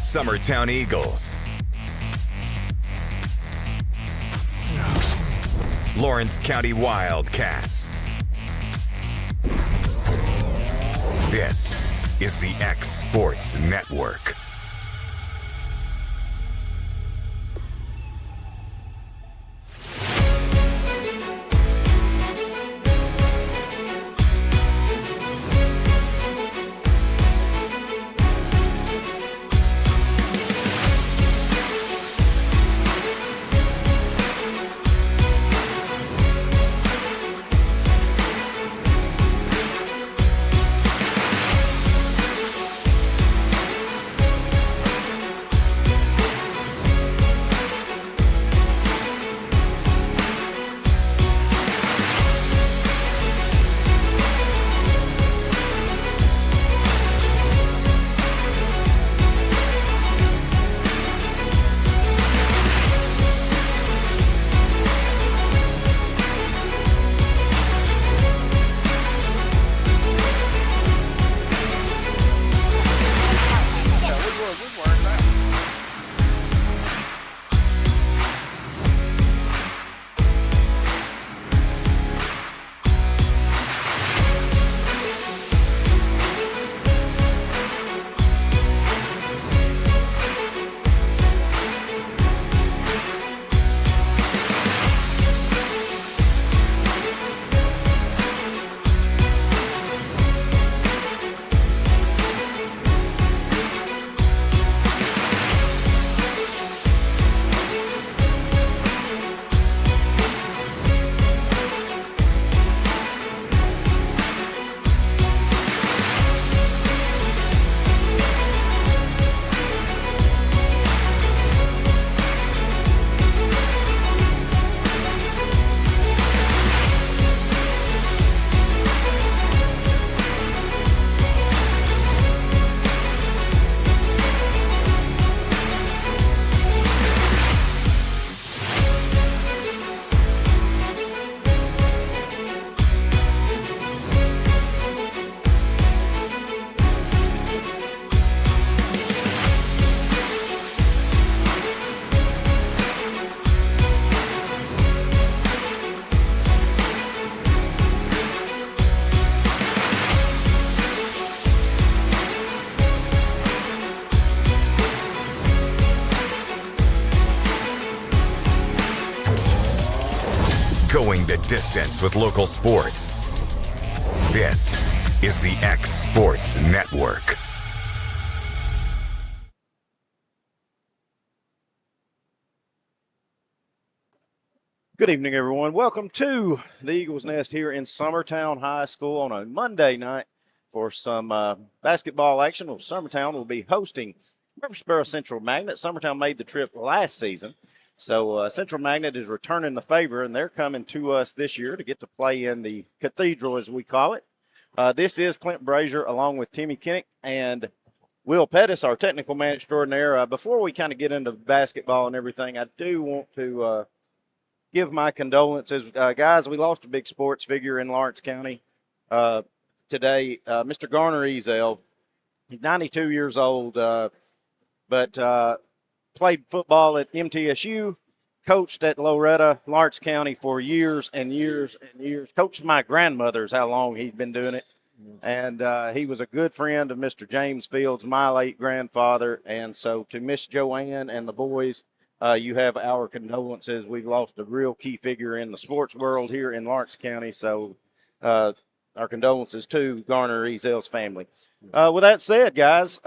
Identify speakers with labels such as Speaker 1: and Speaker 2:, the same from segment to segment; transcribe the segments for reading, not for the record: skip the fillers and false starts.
Speaker 1: Summertown Eagles, Lawrence County Wildcats. This is the X Sports Network. Going the distance with local sports. This is the X Sports Network.
Speaker 2: Good evening, everyone. Welcome to the Eagles Nest here in Summertown High School on a Monday night for some basketball action. Well, Summertown will be hosting Murfreesboro Central Magnet. Summertown made the trip last season. So Central Magnet is returning the favor, and they're coming to us this year to get to play in the Cathedral, as we call it. This is Clint Brazier along with Timmy Kinnick and Will Pettis, our technical man extraordinaire. Before we kind of get into basketball and everything, I do want to give my condolences. Guys, we lost a big sports figure in Lawrence County today. Mr. Garner Ezel, he's 92 years old, but played football at MTSU, coached at Loretta, Lawrence County for years and years and years. Coached my grandmother's how long he's been doing it. And he was a good friend of Mr. James Fields, my late grandfather. And so to Miss Joanne and the boys, you have our condolences. We've lost a real key figure in the sports world here in Lawrence County. So our condolences to Garner Ezel's family. With that said, guys,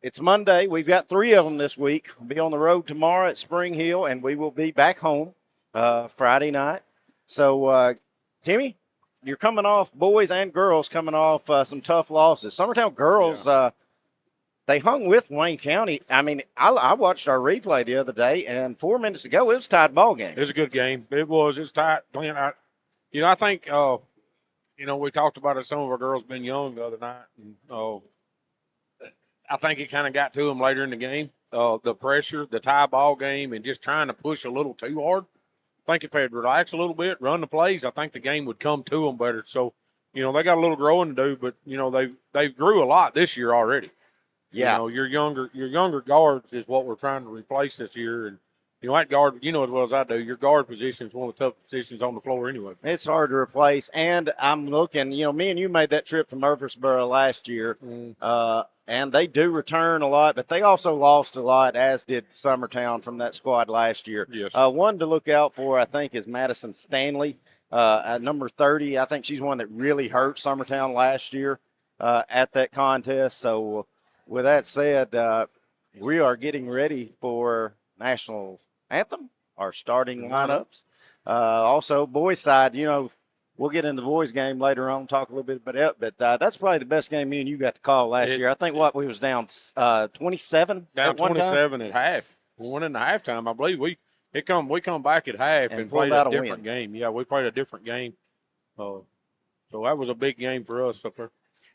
Speaker 2: it's Monday. We've got 3 of them this week. We'll be on the road tomorrow at Spring Hill, and we will be back home Friday night. So, Timmy, you're coming off, boys and girls, coming off some tough losses. Summertown girls, they hung with Wayne County. I mean, I watched our replay the other day, and 4 minutes ago, it was a tied ball game.
Speaker 3: It was a good game. It was. It's tight. I think, we talked about it. Some of our girls been young the other night, and I think it kind of got to them later in the game. The pressure, the tie ball game, and just trying to push a little too hard. I think if they'd relax a little bit, run the plays, I think the game would come to them better. So, they got a little growing to do, but, they've grew a lot this year already.
Speaker 2: Yeah.
Speaker 3: Your younger guards is what we're trying to replace this year. And that guard, as well as I do, your guard position is one of the toughest positions on the floor anyway.
Speaker 2: It's hard to replace. And I'm looking, me and you made that trip to Murfreesboro last year. And they do return a lot, but they also lost a lot, as did Summertown from that squad last year.
Speaker 3: Yes.
Speaker 2: One to look out for, I think, is Madison Stanley, at number 30. I think she's one that really hurt Summertown last year at that contest. So, with that said, we are getting ready for national anthem, our starting lineups. Also, boys side, we'll get into the boys game later on, talk a little bit about it, but that's probably the best game me and you got to call last year. I think we was down 27
Speaker 3: down
Speaker 2: at one
Speaker 3: 27
Speaker 2: time?
Speaker 3: at half. We went into halftime, I believe. We come back at half and played a different game. Yeah, we played a different game. So that was a big game for us up there.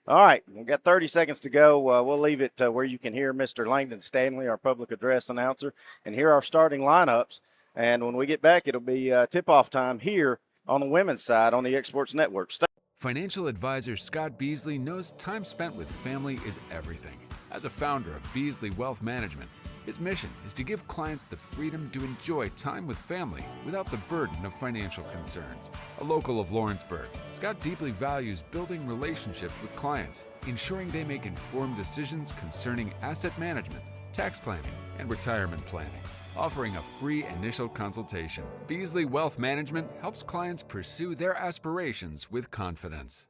Speaker 2: All right, we've got 30 seconds to go. We'll leave it where you can hear Mr. Langdon Stanley, our public address announcer, and hear our starting lineups. And when we get back, it'll be tip-off time here on the women's side on the Exports Network.
Speaker 4: Financial advisor Scott Beasley knows time spent with family is everything. As a founder of Beasley Wealth Management, his mission is to give clients the freedom to enjoy time with family without the burden of financial concerns. A local of Lawrenceburg, Scott deeply values building relationships with clients, ensuring they make informed decisions concerning asset management, tax planning, and retirement planning. Offering a free initial consultation, Beasley Wealth Management helps clients pursue their aspirations with confidence.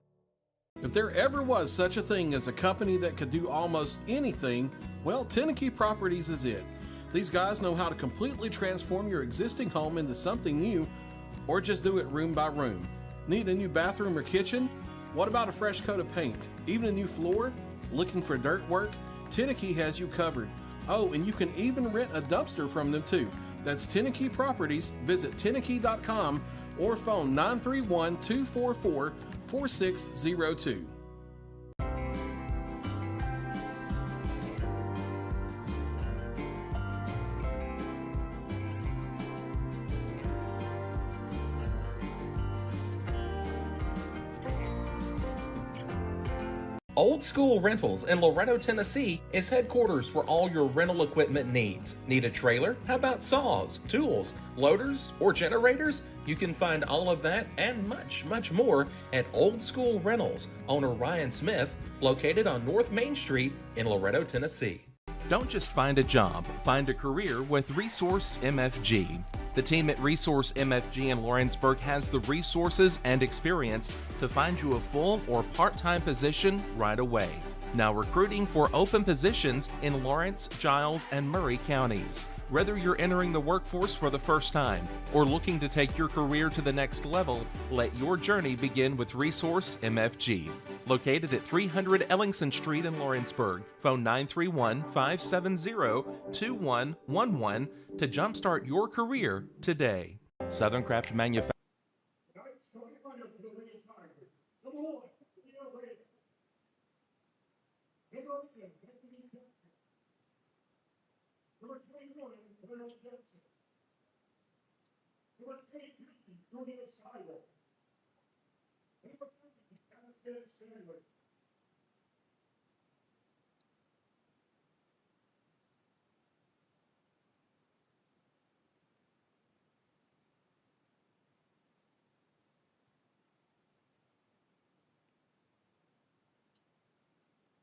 Speaker 5: If there ever was such a thing as a company that could do almost anything, well, Tenneke Properties is it. These guys know how to completely transform your existing home into something new, or just do it room by room. Need a new bathroom or kitchen? What about a fresh coat of paint? Even a new floor? Looking for dirt work? Tenneke has you covered. Oh, and you can even rent a dumpster from them too. That's Tenneke Properties. Visit Tenneke.com or phone 931-244-4602.
Speaker 6: Old School Rentals in Loretto, Tennessee is headquarters for all your rental equipment needs. Need a trailer? How about saws, tools, loaders, or generators? You can find all of that and much, much more at Old School Rentals. Owner Ryan Smith, located on North Main Street in Loretto, Tennessee. Don't just find a job, find a career with Resource MFG. The team at Resource MFG in Lawrenceburg has the resources and experience to find you a full or part-time position right away. Now recruiting for open positions in Lawrence, Giles, and Murray counties. Whether you're entering the workforce for the first time or looking to take your career to the next level, let your journey begin with Resource MFG. Located at 300 Ellingson Street in Lawrenceburg. Phone 931-570-2111 to jumpstart your career today. Southern Craft Manufacturing.
Speaker 7: Number 21, Colonel Jensen. Number 22, Julia Seidel. Number 50, Allison Stanley.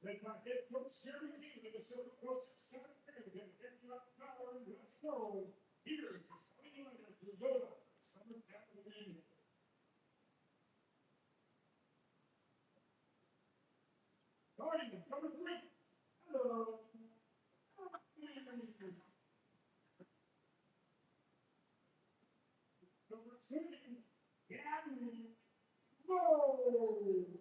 Speaker 7: Led by head coach Sherry King and the silver coach Sean Finnegan. Get your power and let's go. Here is the starting lineup for Yoda, Summertown Union. Starting at number 3. Hello. Number 2, Gabby. Whoa.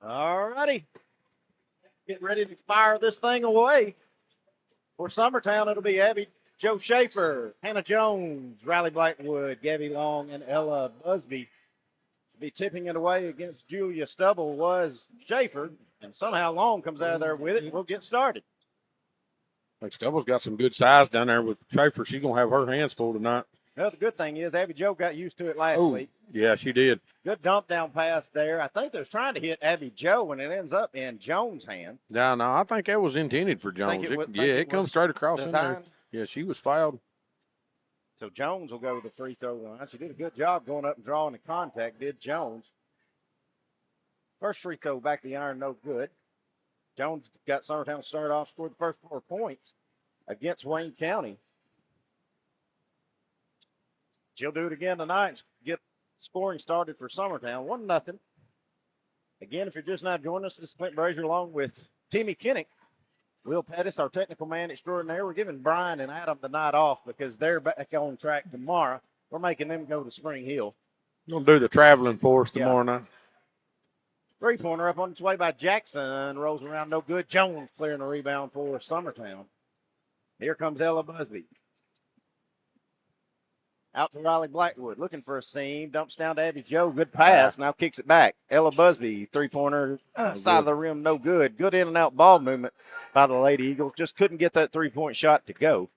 Speaker 2: All righty. Get ready to fire this thing away. For Summertown, it'll be Abby Joe Schaefer, Hannah Jones, Riley Blackwood, Gabby Long, and Ella Busby. To be tipping it away against Julia Stubble was Schaefer, and somehow Long comes out of there with it, and we'll get started.
Speaker 3: Like Stubble's got some good size down there with Schaefer. She's going to have her hands full tonight.
Speaker 2: Well, the good thing is Abby Joe got used to it last
Speaker 3: Oh,
Speaker 2: week.
Speaker 3: yeah, she did.
Speaker 2: Good dump down pass there. I think they're trying to hit Abby Joe, and it ends up in Jones' hand.
Speaker 3: No, I think that was intended for Jones. It comes straight across in there. Yeah, she was fouled.
Speaker 2: So Jones will go to the free throw line. She did a good job going up and drawing the contact, did Jones. First free throw back the iron, no good. Jones got Summertown started off, scored the first 4 points against Wayne County. She'll do it again tonight and get scoring started for Summertown. 1-0. Again, if you're just not joining us, this is Clint Brazier along with Timmy Kinnick. Will Pettis, our technical man extraordinaire. We're giving Brian and Adam the night off because they're back on track tomorrow. We're making them go to Spring Hill.
Speaker 3: Going to do the traveling for us tomorrow night.
Speaker 2: Three-pointer up on its way by Jackson. Rolls around, no good. Jones clearing the rebound for Summertown. Here comes Ella Busby. Out to Riley Blackwood, looking for a seam. Dumps down to Abby Joe. Good pass. Now kicks it back. Ella Busby, three-pointer, side of the rim, no good. Good in-and-out ball movement by the Lady Eagles. Just couldn't get that three-point shot to go.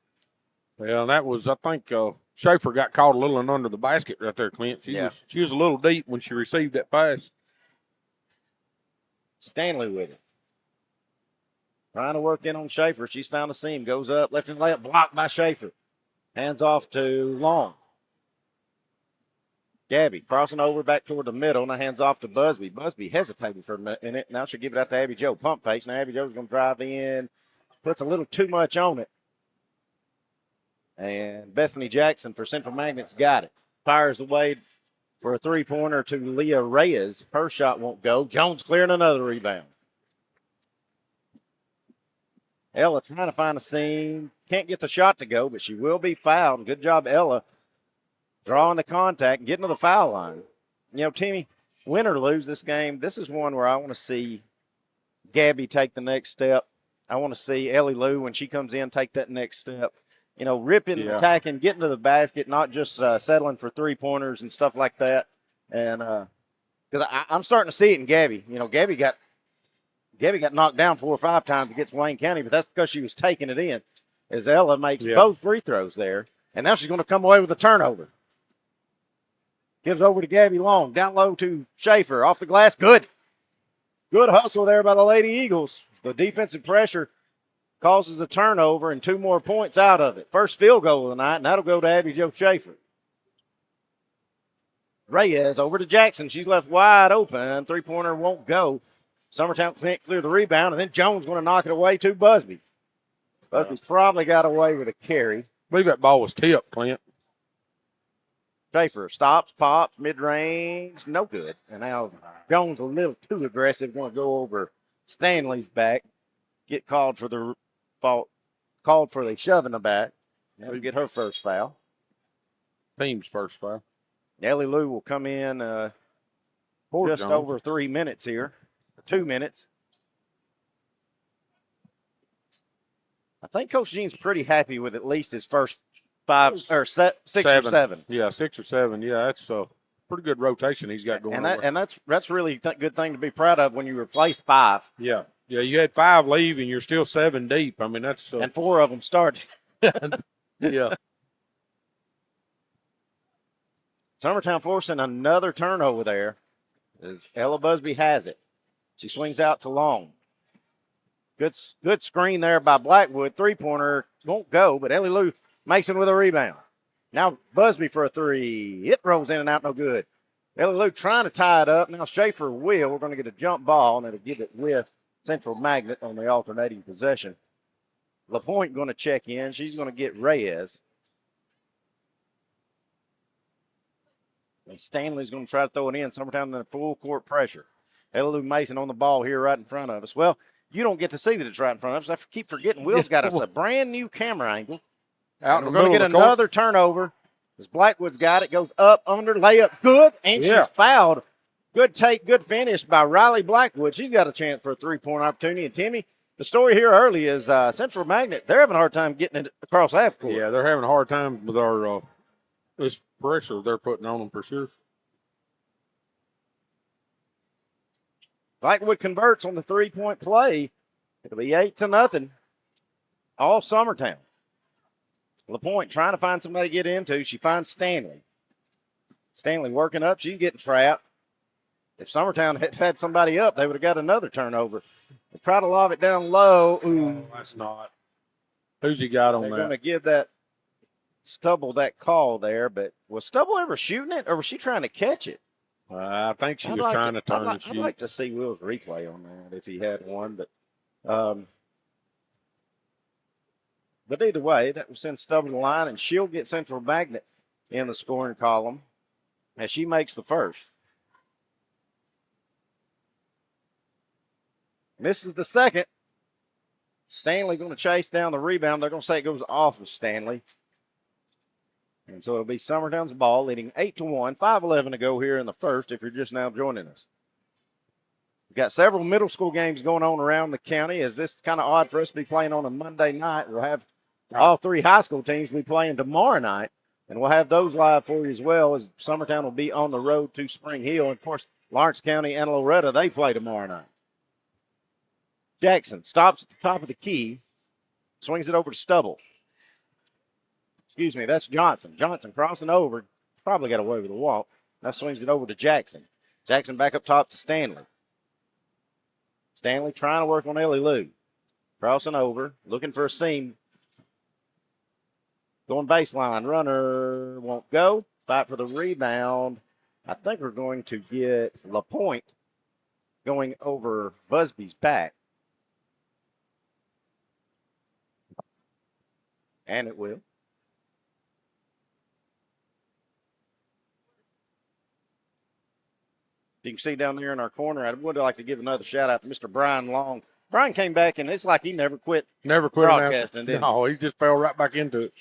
Speaker 3: Well, that was, I think, Schaefer got caught a little under the basket right there, Clint. She was a little deep when she received that pass.
Speaker 2: Stanley with it. Trying to work in on Schaefer. She's found a seam. Goes up, left and layup, blocked by Schaefer. Hands off to Long. Gabby crossing over back toward the middle. Now hands off to Busby. Busby hesitated for a minute. Now she'll give it out to Abby Joe. Pump fakes. Now Abby Joe's going to drive in. Puts a little too much on it. And Bethany Jackson for Central Magnets got it. Fires away for a three-pointer to Leah Reyes. Her shot won't go. Jones clearing another rebound. Ella trying to find a seam. Can't get the shot to go, but she will be fouled. Good job, Ella, drawing the contact and getting to the foul line. You know, Timmy, win or lose this game, this is one where I want to see Gabby take the next step. I want to see Ellie Lou, when she comes in, take that next step. You know, ripping, attacking, getting to the basket, not just settling for three-pointers and stuff like that. And because I'm starting to see it in Gabby. You know, Gabby got knocked down 4 or 5 times against Wayne County, but that's because she was taking it in. As Ella makes both free throws there, and now she's going to come away with a turnover. Gives over to Gabby Long. Down low to Schaefer. Off the glass. Good. Good hustle there by the Lady Eagles. The defensive pressure causes a turnover and 2 more points out of it. First field goal of the night, and that'll go to Abby Joe Schaefer. Reyes over to Jackson. She's left wide open. Three-pointer won't go. Summertown can't clear the rebound, and then Jones going to knock it away to Busby. Busby probably got away with a carry.
Speaker 3: I believe that ball was tipped, Clint.
Speaker 2: Schaefer stops, pops, mid-range, no good. And now Jones a little too aggressive, going to go over Stanley's back, get called for the shove in the back. That'll get her first foul.
Speaker 3: Team's first foul.
Speaker 2: Ellie Lou will come in just over 3 minutes here, 2 minutes. I think Coach Jean's pretty happy with at least his first 6 or 7.
Speaker 3: Yeah, 6 or 7. Yeah, that's a pretty good rotation he's got going on.
Speaker 2: And that's really a good thing to be proud of when you replace 5.
Speaker 3: Yeah. Yeah, you had 5 leave and you're still 7 deep. I mean, that's
Speaker 2: and 4 of them started.
Speaker 3: Yeah.
Speaker 2: Summertown forcing another turnover there as Ella Busby has it. She swings out to Long. Good screen there by Blackwood. Three-pointer won't go, but Ellie Lou Mason with a rebound. Now Busby for a 3. It rolls in and out, no good. Ellie Lou trying to tie it up. Now Schaefer will. We're going to get a jump ball, and it'll give it with Central Magnet on the alternating possession. LaPointe going to check in. She's going to get Reyes. And Stanley's going to try to throw it in. Summertown in full court pressure. Ellie Lou Mason on the ball here right in front of us. Well, you don't get to see that it's right in front of us. I keep forgetting Will's got us a brand new camera angle. We're going to get another turnover as Blackwood's got it. Goes up, under, layup, good. And she's fouled Good take, good finish by Riley Blackwood. She's got a chance for a three-point opportunity. And, Timmy, the story here early is Central Magnet, they're having a hard time getting it across half court.
Speaker 3: Yeah, they're having a hard time with our this pressure they're putting on them for sure.
Speaker 2: Blackwood converts on the three-point play. It'll be 8-0. All Summertown. LaPointe trying to find somebody to get into. She finds Stanley. Stanley working up. She's getting trapped. If Summertown had had somebody up, they would have got another turnover. They try to lob it down low. Ooh.
Speaker 3: Oh, that's not. Who's he got on
Speaker 2: They're
Speaker 3: that?
Speaker 2: going to give that Stubble that call there, but was Stubble ever shooting it, or was she trying to catch it?
Speaker 3: I think she was trying to turn and shoot.
Speaker 2: I'd like to see Will's replay on that if he had one, but either way, that will send Stubble to the line, and she'll get Central Magnet in the scoring column as she makes the first. Misses the second. Stanley going to chase down the rebound. They're going to say it goes off of Stanley. And so it'll be Summertown's ball, leading 8-1, 5:11 to go here in the first if you're just now joining us. We've got several middle school games going on around the county. As this is kind of odd for us to be playing on a Monday night. We'll have all three high school teams be playing tomorrow night, and we'll have those live for you as well, as Summertown will be on the road to Spring Hill. And, of course, Lawrence County and Loretta, they play tomorrow night. Jackson stops at the top of the key, swings it over to Stubble. Excuse me, that's Johnson. Johnson crossing over, probably got away with a walk. Now swings it over to Jackson. Jackson back up top to Stanley. Stanley trying to work on Ellie Lou. Crossing over, looking for a seam. Going baseline, runner won't go. Fight for the rebound. I think we're going to get LaPointe going over Busby's back. And it will. You can see down there in our corner, I would like to give another shout out to Mr. Brian Long. Brian came back, and it's like he never quit broadcasting, did he?
Speaker 3: No, he just fell right back into it.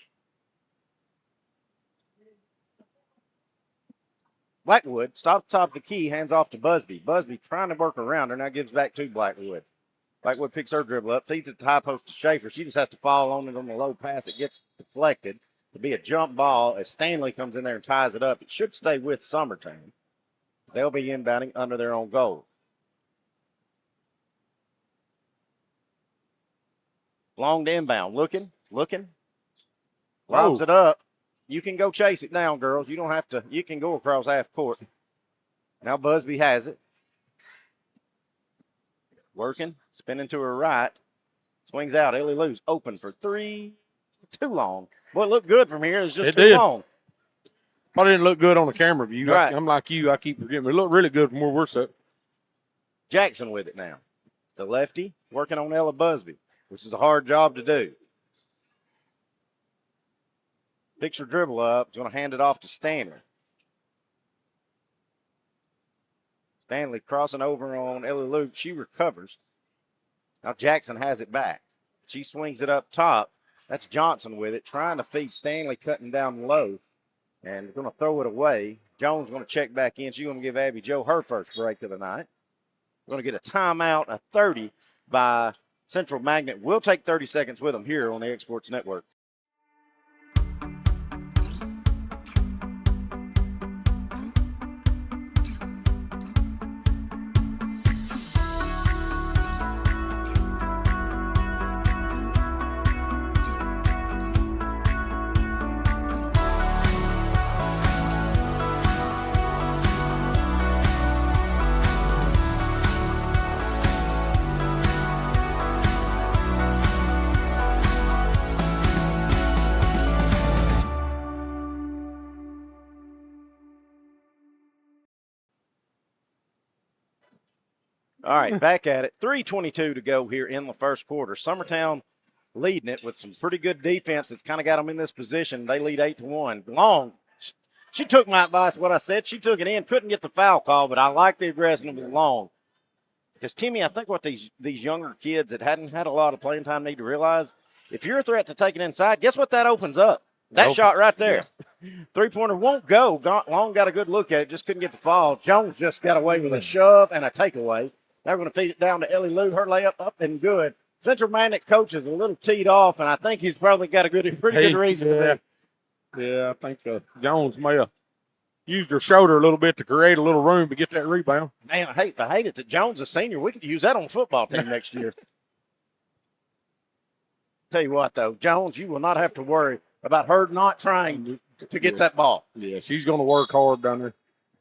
Speaker 2: Blackwood stops top of the key, hands off to Busby. Busby trying to work around her, now gives back to Blackwood. Blackwood picks her dribble up, feeds it to high post to Schaefer. She just has to fall on it on the low pass. It gets deflected. It'll be a jump ball as Stanley comes in there and ties it up. It should stay with Summertown. They'll be inbounding under their own goal. Long to inbound. Looking. Lobs it up. You can go chase it down, girls. You don't have to. You can go across half court. Now Busby has it. Working. Spinning to her right. Swings out. Ellie Lou's open for three. Too long. Boy, it looked good from here. It's just too long.
Speaker 3: Probably didn't look good on the camera view.
Speaker 2: Right.
Speaker 3: I'm like you. I keep forgetting. It looked really good from where we're set.
Speaker 2: Jackson with it now. The lefty working on Ella Busby, which is a hard job to do. Picks her dribble up. He's going to hand it off to Stanley. Stanley crossing over on Ellie Luke. She recovers. Now Jackson has it back. She swings it up top. That's Johnson with it, trying to feed Stanley, cutting down low. And going to throw it away. Jones going to check back in. She's going to give Abby Joe her first break of the night. We're going to get a timeout, a 30 by Central Magnet. We'll take 30 seconds with them here on the Exports Network. All right, back at it. 3:22 to go here in the first quarter. Summertown leading it with some pretty good defense that's kind of got them in this position. They lead 8-1. Long, she took my advice, what I said. She took it in, couldn't get the foul call, but I like the aggression of Long. Because, Timmy, I think what these younger kids that hadn't had a lot of playing time need to realize, if you're a threat to take it inside, guess what that opens up? That shot right there. Three-pointer won't go. Long got a good look at it, just couldn't get the fall. Jones just got away with a shove and a takeaway. Now we're going to feed it down to Ellie Lou. Her layup up and good. Central Magnet coach is a little teed off, and I think he's probably got a pretty good reason to be.
Speaker 3: Yeah, I think Jones may have used her shoulder a little bit to create a little room to get that rebound.
Speaker 2: Man, I hate it that Jones is senior. We could use that on the football team next year. Tell you what, though, Jones, you will not have to worry about her not trying to get that ball.
Speaker 3: Yeah, she's going to work hard down there.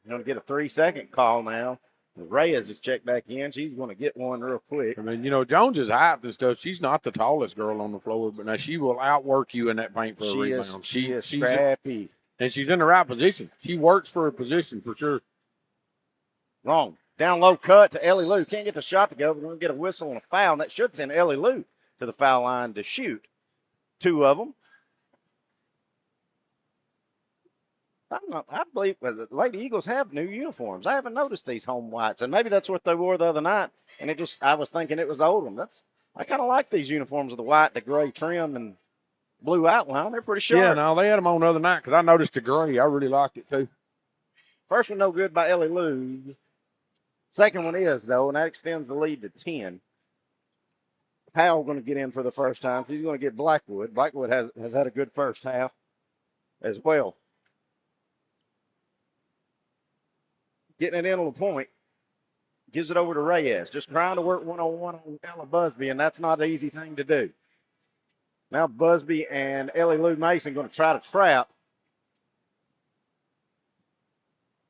Speaker 2: Going to get a 3-second call now. Reyes has checked back in. She's going to get one real quick.
Speaker 3: I mean, Jones is height and stuff. She's not the tallest girl on the floor, but now she will outwork you in that paint for a rebound.
Speaker 2: She is scrappy.
Speaker 3: And she's in the right position. She works for her position for sure.
Speaker 2: Wrong. Down low cut to Ellie Lou. Can't get the shot to go. We're going to get a whistle and a foul, and that should send Ellie Lou to the foul line to shoot. 2 of them. I believe the Lady Eagles have new uniforms. I haven't noticed these home whites, and maybe that's what they wore the other night. And I was thinking it was the old one. I kind of like these uniforms with the white, the gray trim, and blue outline. They're pretty sharp.
Speaker 3: Yeah, no, they had them on the other night because I noticed the gray. I really liked it too.
Speaker 2: First one no good by Ellie Lou. Second one is, though, and that extends the lead to 10. Powell going to get in for the first time. He's going to get Blackwood. Blackwood has had a good first half as well. Getting it in on the point. Gives it over to Reyes. Just trying to work one-on-one on Ella Busby, and that's not an easy thing to do. Now Busby and Ellie Lou Mason going to try to trap.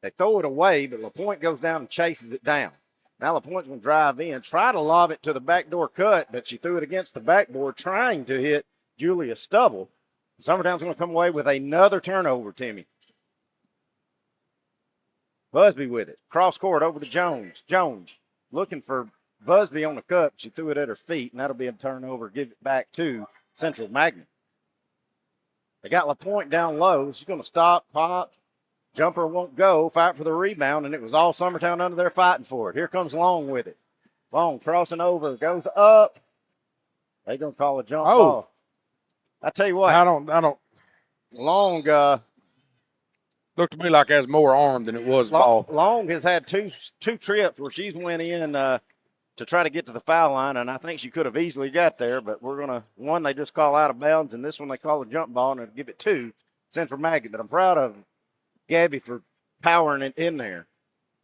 Speaker 2: They throw it away, but LaPointe goes down and chases it down. Now LaPointe's going to drive in, try to lob it to the backdoor cut, but she threw it against the backboard, trying to hit Julia Stubble. Summertown's going to come away with another turnover, Timmy. Busby with it. Cross court over to Jones. Jones looking for Busby on the cut. She threw it at her feet, and that'll be a turnover. Give it back to Central Magnet. They got LaPointe down low. She's going to stop, pop. Jumper won't go. Fight for the rebound, and it was all Summertown under there fighting for it. Here comes Long with it. Long crossing over. Goes up. They're going to call a jump ball. I tell you what.
Speaker 3: I don't.
Speaker 2: Long
Speaker 3: looked to me like it has more arm than it was ball.
Speaker 2: Long has had two trips where she's went in to try to get to the foul line, and I think she could have easily got there, but one they just call out of bounds, and this one they call a jump ball, and give it to Central Magnet. But I'm proud of Gabby for powering it in there.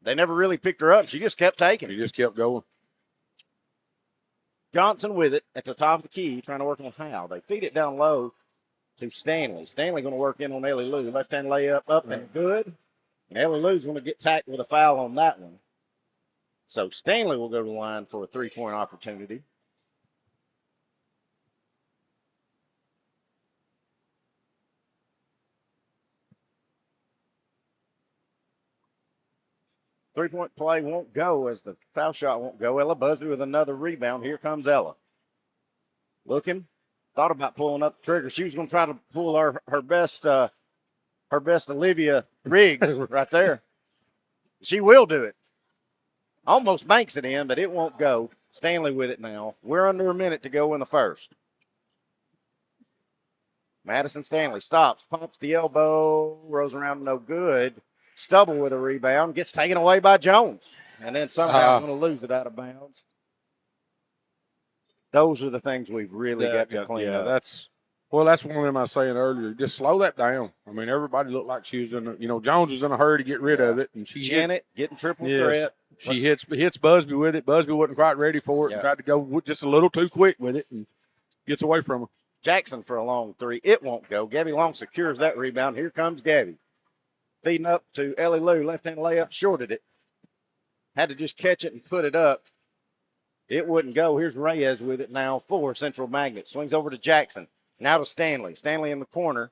Speaker 2: They never really picked her up. She just kept taking it.
Speaker 3: She just kept going.
Speaker 2: Johnson with it at the top of the key, trying to work on Howe. They feed it down low to Stanley. Stanley going to work in on Ellie Lou. Left-hand layup up and good. And Ellie Lou's going to get tacked with a foul on that one. So Stanley will go to the line for a 3-point opportunity. Three-point play won't go as the foul shot won't go. Ella Busby with another rebound. Here comes Ella. Looking. Thought about pulling up the trigger. She was going to try to pull her best Olivia Riggs right there. She will do it. Almost banks it in, but it won't go. Stanley with it now. We're under a minute to go in the first. Madison Stanley stops, pops the elbow, rolls around no good. Stubble with a rebound, gets taken away by Jones. And then somehow going to lose it out of bounds. Those are the things we've really got to clean up.
Speaker 3: That's one of them I was saying earlier. Just slow that down. I mean, everybody looked like she was Jones was in a hurry to get rid of it. And
Speaker 2: Janet getting triple threat.
Speaker 3: She hits Busby with it. Busby wasn't quite ready for it and tried to go just a little too quick with it and gets away from her.
Speaker 2: Jackson for a long three. It won't go. Gabby Long secures that rebound. Here comes Gabby. Feeding up to Ellie Lou. Left-hand layup, shorted it. Had to just catch it and put it up. It wouldn't go. Here's Reyes with it now for Central Magnet. Swings over to Jackson. Now to Stanley. Stanley in the corner.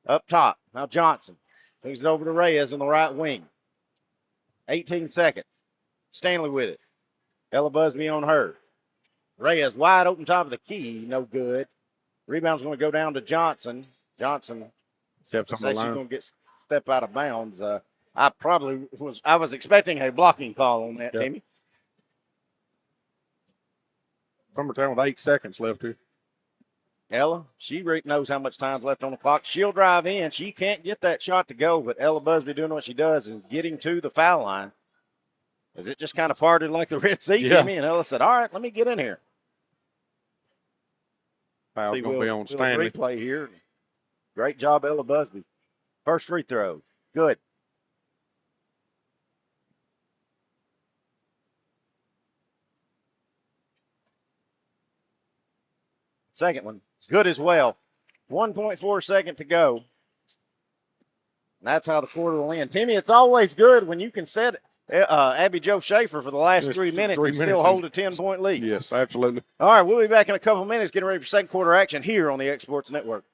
Speaker 2: Up top. Now Johnson. Swings it over to Reyes on the right wing. 18 seconds. Stanley with it. Ella Busby on her. Reyes wide open top of the key. No good. Rebound's going to go down to Johnson. Johnson
Speaker 3: Steps on the line.
Speaker 2: She's going to get step out of bounds. I was expecting a blocking call on that, Timmy.
Speaker 3: Summertown with 8 seconds left here.
Speaker 2: Ella, she knows how much time's left on the clock. She'll drive in. She can't get that shot to go, but Ella Busby doing what she does and getting to the foul line. As it just kind of parted like the Red Sea,
Speaker 3: Yeah.
Speaker 2: Timmy, and Ella said, all right, let me get in here.
Speaker 3: Foul's going to be on
Speaker 2: We'll
Speaker 3: Stanley.
Speaker 2: replay here. Great job, Ella Busby. First free throw. Good. Second one. Good as well. 1.4 second to go. And that's how the quarter will end. Timmy, it's always good when you can set Abby Jo Schaefer for the last
Speaker 3: Just
Speaker 2: 3 minutes
Speaker 3: 3
Speaker 2: and still
Speaker 3: minutes
Speaker 2: hold a 10-point lead.
Speaker 3: Yes, absolutely.
Speaker 2: All right, we'll be back in a couple minutes getting ready for second quarter action here on the X Sports Network.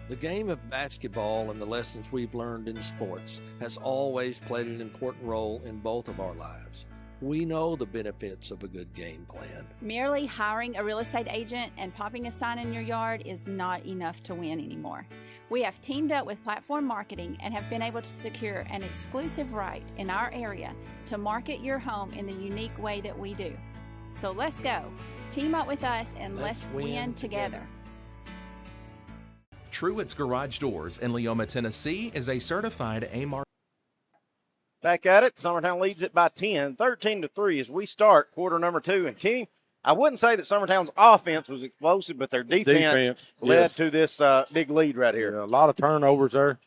Speaker 8: The game of basketball and the lessons we've learned in sports has always played an important role in both of our lives. We know the benefits of a good game plan.
Speaker 9: Merely hiring a real estate agent and popping a sign in your yard is not enough to win anymore. We have teamed up with Platform Marketing and have been able to secure an exclusive right in our area to market your home in the unique way that we do. So let's go. Team up with us and let's win together.
Speaker 10: Truett's Garage Doors in Leoma, Tennessee is a certified A-Mark.
Speaker 2: Back at it. Summertown leads it by 10, 13-3 as we start quarter number 2. And team, I wouldn't say that Summertown's offense was explosive, but their defense led
Speaker 3: yes.
Speaker 2: to this big lead right here.
Speaker 3: Yeah, a lot of turnovers there.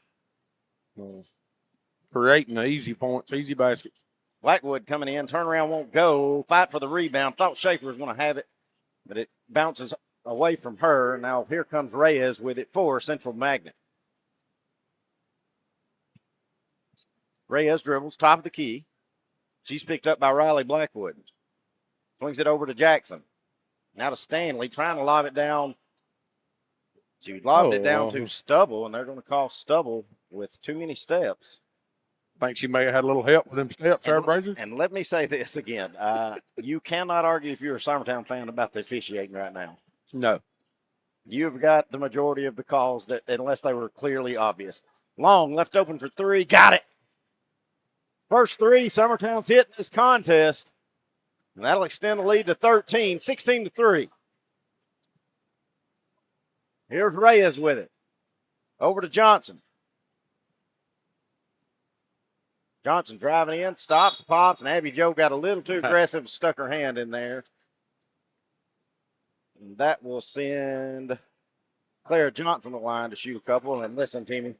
Speaker 3: Creating the easy points, easy baskets.
Speaker 2: Blackwood coming in, turnaround won't go, fight for the rebound. Thought Schaefer was going to have it, but it bounces away from her. Now here comes Reyes with it for Central Magnet. Reyes dribbles, top of the key. She's picked up by Riley Blackwood. Swings it over to Jackson. Now to Stanley, trying to lob it down. She lobbed it down to Stubble, and they're going to call Stubble with too many steps.
Speaker 3: I think she may have had a little help with them steps, Sarah Brazier.
Speaker 2: And let me say this again. You cannot argue if you're a Summertown fan about the officiating right now.
Speaker 3: No.
Speaker 2: You've got the majority of the calls that, unless they were clearly obvious. Long, left open for three, got it. First three, Summertown's hitting this contest. And that'll extend the lead to 13, 16-3. Here's Reyes with it. Over to Johnson. Johnson driving in, stops, pops, and Abby Jo got a little too aggressive, stuck her hand in there. And that will send Clara Johnson the line to shoot a couple. And listen, Timmy,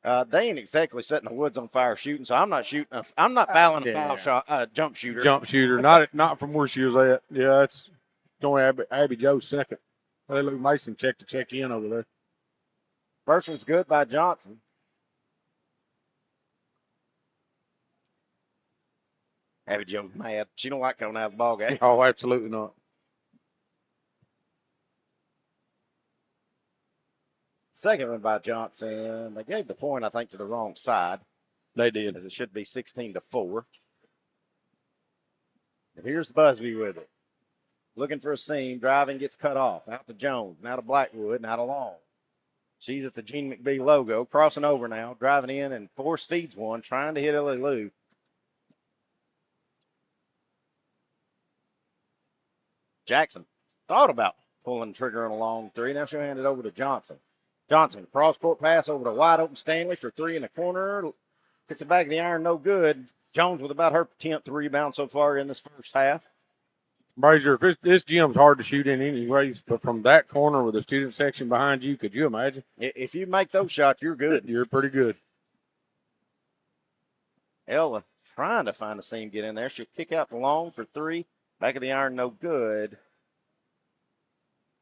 Speaker 2: they ain't exactly setting the woods on fire shooting, so I'm not shooting. I'm not fouling a foul shot, jump shooter.
Speaker 3: Jump shooter, not from where she was at. Yeah, it's going Abby Jo's second. Lou Mason check in over there.
Speaker 2: First one's good by Johnson. Abby Jo's mad. She don't like coming out of the ball game.
Speaker 3: Oh, absolutely not.
Speaker 2: Second one by Johnson. They gave the point, I think, to the wrong side.
Speaker 3: They did.
Speaker 2: As it should be 16-4. And here's Busby with it. Looking for a seam. Driving, gets cut off. Out to Jones. Now to Blackwood. Now to Long. She's at the Gene McBee logo. Crossing over now. Driving in and force feeds one. Trying to hit Ellie Lou. Jackson thought about pulling the trigger on a long three. Now she'll hand it over to Johnson. Johnson, cross-court pass over to wide-open Stanley for three in the corner. Hits the back of the iron, no good. Jones with about her 10th rebound so far in this first half.
Speaker 3: Brazier, this gym's hard to shoot in anyways, but from that corner with the student section behind you, could you imagine?
Speaker 2: If you make those shots, you're good.
Speaker 3: You're pretty good.
Speaker 2: Ella trying to find a seam, get in there. She'll kick out the long for three. Back of the iron, no good.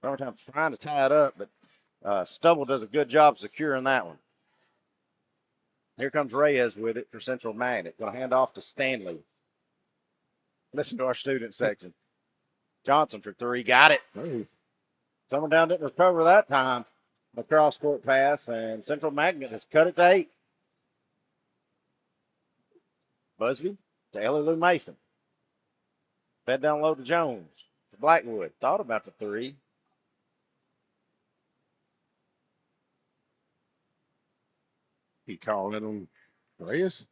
Speaker 2: Summertown trying to tie it up, but Stubble does a good job securing that one. Here comes Reyes with it for Central Magnet. Going to hand off to Stanley. Listen to our student section. Johnson for three. Got it.
Speaker 3: Hey.
Speaker 2: Summertown didn't recover that time. A cross-court pass, and Central Magnet has cut it to 8. Busby to Ellie Lou Mason. Fed down low to Jones. To Blackwood. Thought about the three.
Speaker 3: He called it on Reyes.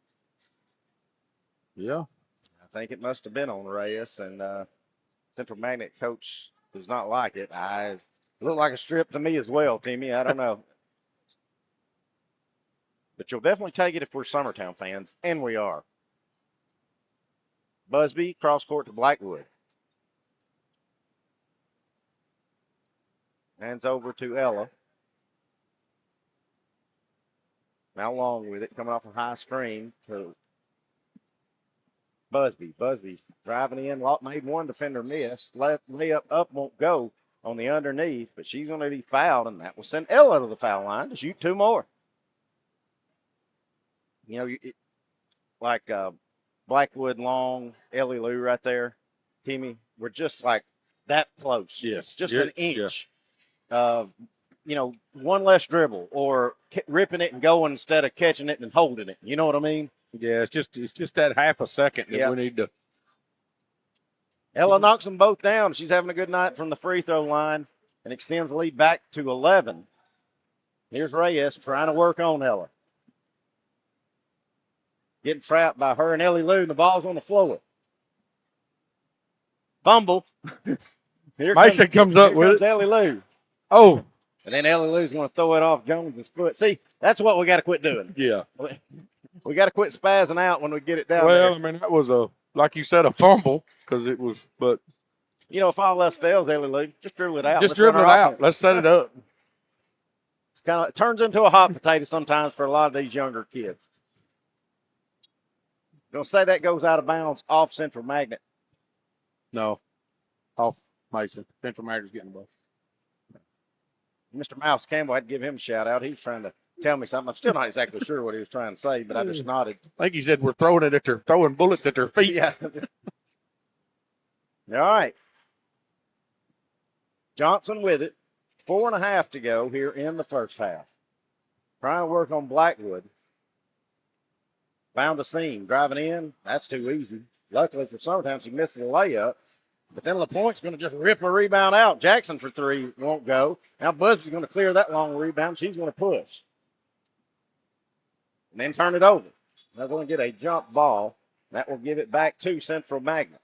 Speaker 3: Yeah.
Speaker 2: I think it must have been on Reyes, and Central Magnet coach does not like it. It looked like a strip to me as well, Timmy. I don't know. But you'll definitely take it if we're Summertown fans, and we are. Busby, cross court to Blackwood. Hands over to Ella. Now long with it, coming off a high screen to Busby. Busby driving in, made one defender miss. Layup up won't go on the underneath, but she's going to be fouled, and that will send Ella to the foul line to shoot 2 more. You know, like Blackwood, Long, Ellie Lou right there, Timmy, we're just like that close.
Speaker 3: Yes.
Speaker 2: Just an inch of, one less dribble or ripping it and going instead of catching it and holding it. You know what I mean?
Speaker 3: Yeah, it's just that half a second that we need to.
Speaker 2: Ella knocks them both down. She's having a good night from the free throw line and extends the lead back to 11. Here's Reyes trying to work on Ella. Getting trapped by her and Ellie Lou, and the ball's on the floor. Fumble.
Speaker 3: Mason comes up with it.
Speaker 2: Ellie Lou.
Speaker 3: Oh.
Speaker 2: And then Ellie Lou's going to throw it off Jones's foot. See, that's what we got to quit doing.
Speaker 3: Yeah.
Speaker 2: We got to quit spazzing out when we get it down
Speaker 3: well,
Speaker 2: there.
Speaker 3: I mean, that was like you said, a fumble because it was, but.
Speaker 2: If all else fails, Ellie Lou, just dribble it out.
Speaker 3: Just dribble it out. Let's set it up.
Speaker 2: It turns into a hot potato sometimes for a lot of these younger kids. Gonna say that goes out of bounds off Central Magnet.
Speaker 3: No, off Mason. Central Magnet's getting the ball.
Speaker 2: Mr. Mouse Campbell, I'd give him a shout out. He was trying to tell me something. I'm still not exactly sure what he was trying to say, but I just nodded.
Speaker 3: I think he said we're throwing bullets at their feet.
Speaker 2: Yeah. All right. Johnson with it. 4.5 to go here in the first half. Trying to work on Blackwood. Found a seam. Driving in. That's too easy. Luckily for Summertown, she missed the layup. But then LaPointe's going to just rip a rebound out. Jackson for 3 won't go. Now Busby's going to clear that long rebound. She's going to push. And then turn it over. They're going to get a jump ball. That will give it back to Central Magnet.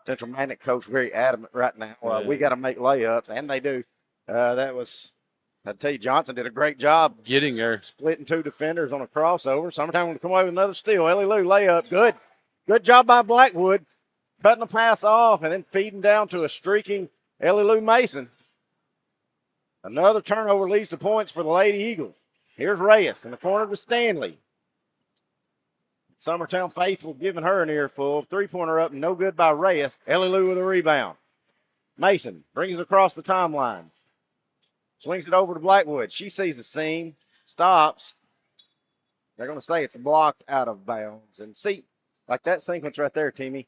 Speaker 2: Central Magnet coach very adamant right now. We got to make layups, and they do. I'd tell you, Johnson did a great job
Speaker 3: getting there,
Speaker 2: splitting 2 defenders on a crossover. Sometime to come away with another steal. Ellie Lou layup, good job by Blackwood, cutting the pass off and then feeding down to a streaking Ellie Lou Mason. Another turnover leads to points for the Lady Eagles. Here's Reyes in the corner to Stanley. Summertown faithful giving her an earful. 3-pointer up, no good by Reyes. Ellie Lou with a rebound. Mason brings it across the timeline. Swings it over to Blackwood. She sees the seam, stops. They're going to say it's blocked out of bounds. And see, like that sequence right there, Timmy,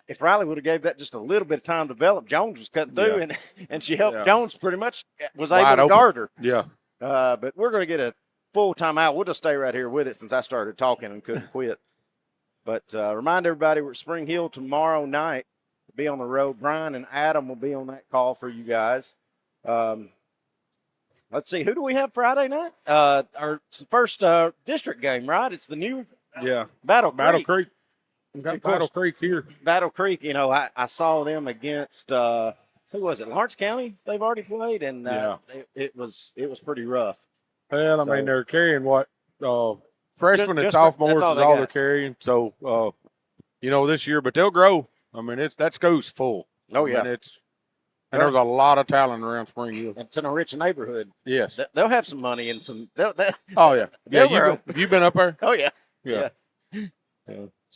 Speaker 2: if Riley would have gave that just a little bit of time to develop, Jones was cutting through, and she helped. Jones pretty much was able to guard her.
Speaker 3: Yeah.
Speaker 2: But we're going to get a full timeout. We'll just stay right here with it since I started talking and couldn't quit. But remind everybody we're at Spring Hill tomorrow night to be on the road. Brian and Adam will be on that call for you guys. Let's see, who do we have Friday night? Our first district game, right? It's the new Battle Creek.
Speaker 3: We've got Battle Creek here.
Speaker 2: Battle Creek, I saw them against who was it? Lawrence County. They've already played, and it was pretty rough.
Speaker 3: Well, I mean, they're carrying what freshmen and sophomores is all they're carrying. So this year, but they'll grow. I mean, that school's full.
Speaker 2: Oh yeah,
Speaker 3: and there's a lot of talent around Spring Hill.
Speaker 2: It's in a rich neighborhood.
Speaker 3: Yes.
Speaker 2: They'll have some money and some.
Speaker 3: Oh, yeah. Yeah, you've been up there?
Speaker 2: Oh, yeah.
Speaker 3: Yeah.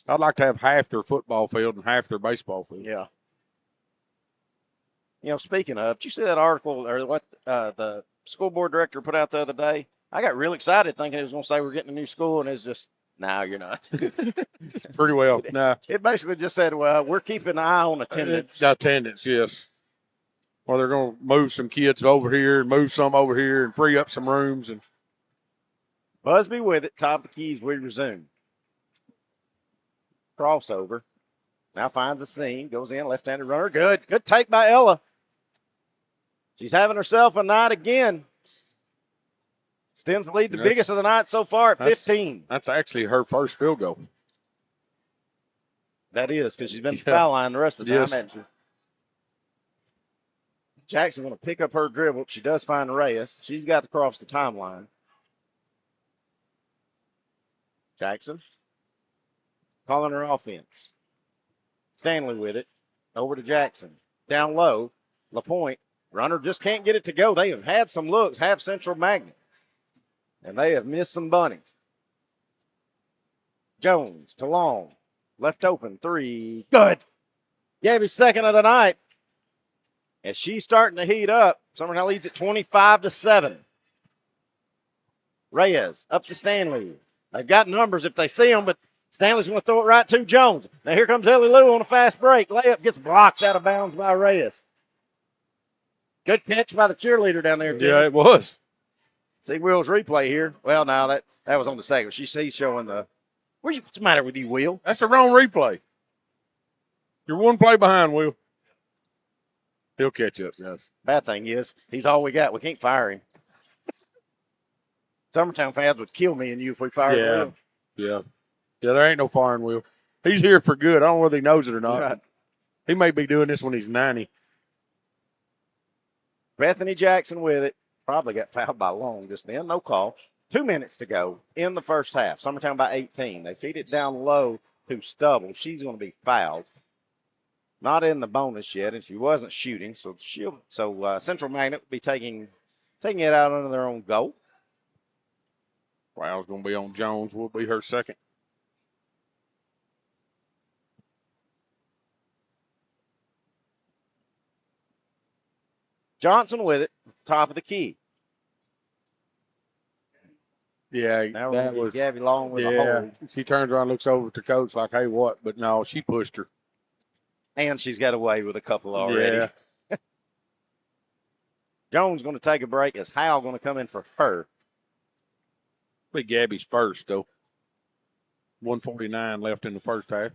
Speaker 3: I'd like to have half their football field and half their baseball field.
Speaker 2: Yeah. Speaking of, did you see that article or what the school board director put out the other day? I got real excited thinking it was going to say we're getting a new school, and it's just, no, you're not.
Speaker 3: Pretty well. Nah.
Speaker 2: It basically just said, well, we're keeping an eye on attendance.
Speaker 3: Attendance, yes. Well, they're going to move some kids over here and move some over here and free up some rooms. And
Speaker 2: Busby with it. Top of the keys. We resume. Crossover. Now finds a seam. Goes in. Left-handed runner. Good. Good take by Ella. She's having herself a night again. Extends the lead, the biggest of the night so far at 15.
Speaker 3: That's actually her first field goal.
Speaker 2: That is, because she's been the foul line the rest of the time, hasn't she? Jackson going to pick up her dribble. She does find Reyes. She's got to cross the timeline. Jackson calling her offense. Stanley with it. Over to Jackson. Down low. LaPointe. Runner just can't get it to go. They have had some looks, have Central Magnet. And they have missed some bunnies. Jones to Long. Left open. 3. Good. Gabby's second of the night. As she's starting to heat up, Summertown leads at 25-7. Reyes up to Stanley. They've got numbers if they see them, but Stanley's going to throw it right to Jones. Now here comes Ellie Lou on a fast break. Layup gets blocked out of bounds by Reyes. Good catch by the cheerleader down there, Tim.
Speaker 3: Yeah, it was.
Speaker 2: See Will's replay here. Well, now that was on the second. She's showing the. What's the matter with you, Will?
Speaker 3: That's the wrong replay. You're one play behind, Will. He'll catch up, guys.
Speaker 2: Bad thing is, he's all we got. We can't fire him. Summertown fans would kill me and you if we fired Will.
Speaker 3: Yeah, there ain't no firing Will. He's here for good. I don't know whether he knows it or not.
Speaker 2: Right.
Speaker 3: He may be doing this when he's 90.
Speaker 2: Bethany Jackson with it. Probably got fouled by Long just then. No call. 2 minutes to go in the first half. Summertown by 18. They feed it down low to Stubble. She's going to be fouled. Not in the bonus yet, and she wasn't shooting. So Central Magnet will be taking it out under their own goal.
Speaker 3: Foul's going to be on Jones. Will be her second.
Speaker 2: Johnson with it, top of the key.
Speaker 3: Yeah,
Speaker 2: Now
Speaker 3: that
Speaker 2: we're
Speaker 3: was
Speaker 2: Gabby Long with a hold.
Speaker 3: She turns around, looks over to coach like, "Hey, what?" But no, she pushed her,
Speaker 2: and she's got away with a couple already.
Speaker 3: Yeah.
Speaker 2: Jones going to take a break. Is Howell going to come in for her?
Speaker 3: Be Gabby's first though. 1:49 left in the first half.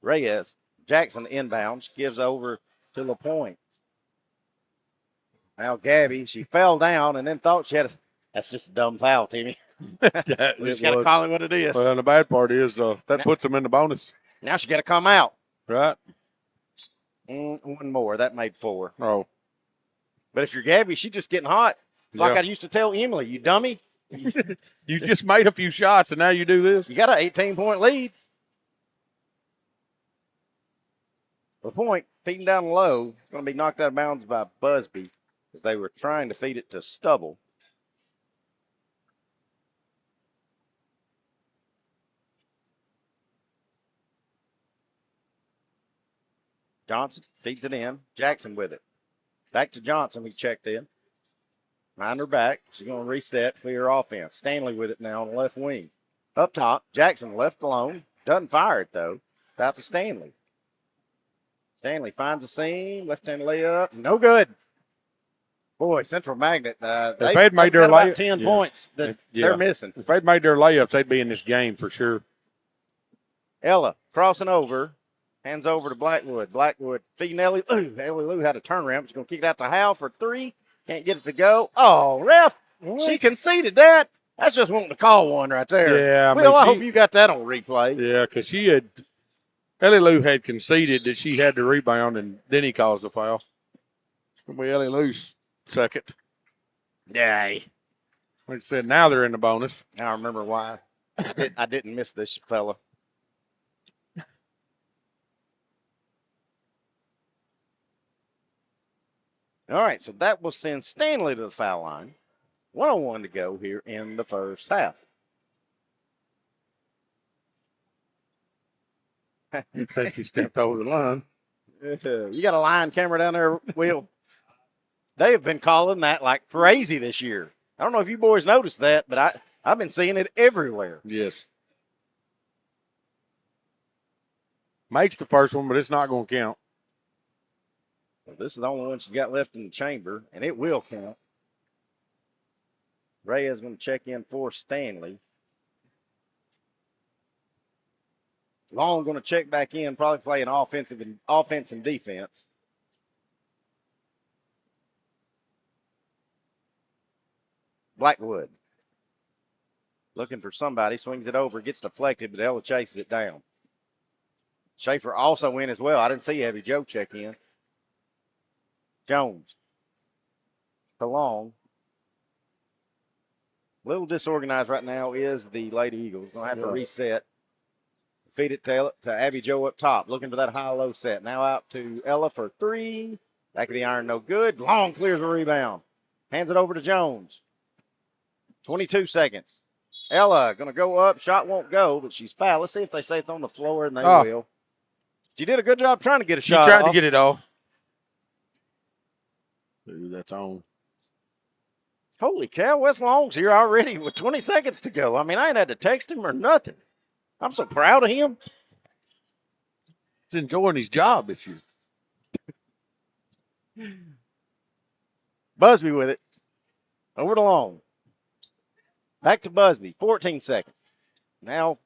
Speaker 2: Reyes. Jackson inbounds, gives over to LaPointe. Now Gabby, she fell down and then thought she had that's just a dumb foul, Timmy. We just got to call it what it is.
Speaker 3: Well, and the bad part is that puts them in the bonus.
Speaker 2: Now she got to come out.
Speaker 3: Right.
Speaker 2: One more. That made 4.
Speaker 3: Oh.
Speaker 2: But if you're Gabby, she's just getting hot. It's like I used to tell Emily, you dummy.
Speaker 3: You just made a few shots and now you do this.
Speaker 2: You got an 18-point lead. LaPointe feeding down low. It's going to be knocked out of bounds by Busby as they were trying to feed it to Stubble. Johnson feeds it in. Jackson with it. Back to Johnson. We checked in. Behind her back. She's going to reset, clear offense. Stanley with it now on the left wing. Up top. Jackson left alone. Doesn't fire it, though. Out to Stanley. Stanley finds a seam, left-hand layup, no good. Boy, Central Magnet,
Speaker 3: if they'd made their
Speaker 2: about 10 points that they're missing.
Speaker 3: If they'd made their layups, they'd be in this game for sure.
Speaker 2: Ella crossing over, hands over to Blackwood. Blackwood feeding Ellie Lou. Ellie Lou had a turnaround. She's going to kick it out to Howell for 3. Can't get it to go. Oh, ref, she conceded that. That's just wanting to call one right there.
Speaker 3: Yeah,
Speaker 2: I hope you got that on replay.
Speaker 3: Yeah, because Ellie Lou had conceded that she had the rebound, and then he calls the foul. It's going to be Ellie Lou's second.
Speaker 2: Yay.
Speaker 3: Like I said, now they're in the bonus.
Speaker 2: I remember why I didn't miss this fella. All right, so that will send Stanley to the foul line. 1:01 to go here in the first half.
Speaker 3: Since he stepped over the line.
Speaker 2: You got a line camera down there, Will. They have been calling that like crazy this year. I don't know if you boys noticed that, but I've been seeing it everywhere.
Speaker 3: Yes. Makes the first one, but it's not going to count.
Speaker 2: Well, this is the only one she's got left in the chamber, and it will count. Ray is going to check in for Stanley. Long going to check back in, probably playing offense and defense. Blackwood looking for somebody, swings it over, gets deflected, but Ella chases it down. Schaefer also in as well. I didn't see Abby Joe check in. Jones to Long. A little disorganized right now is the Lady Eagles. Going to have to reset. Feed it to Abby Joe up top, looking for that high-low set. Now out to Ella for three. Back of the iron, no good. Long clears the rebound. Hands it over to Jones. 22 seconds. Ella going to go up. Shot won't go, but she's fouled. Let's see if they say it's on the floor, and they will. She did a good job trying to get a shot.
Speaker 3: She tried to get it off. Ooh, that's on.
Speaker 2: Holy cow, Wes Long's here already with 20 seconds to go. I mean, I ain't had to text him or nothing. I'm so proud of him.
Speaker 3: He's enjoying his job this year.
Speaker 2: Busby with it. Over to Long. Back to Busby. 14 seconds. Now,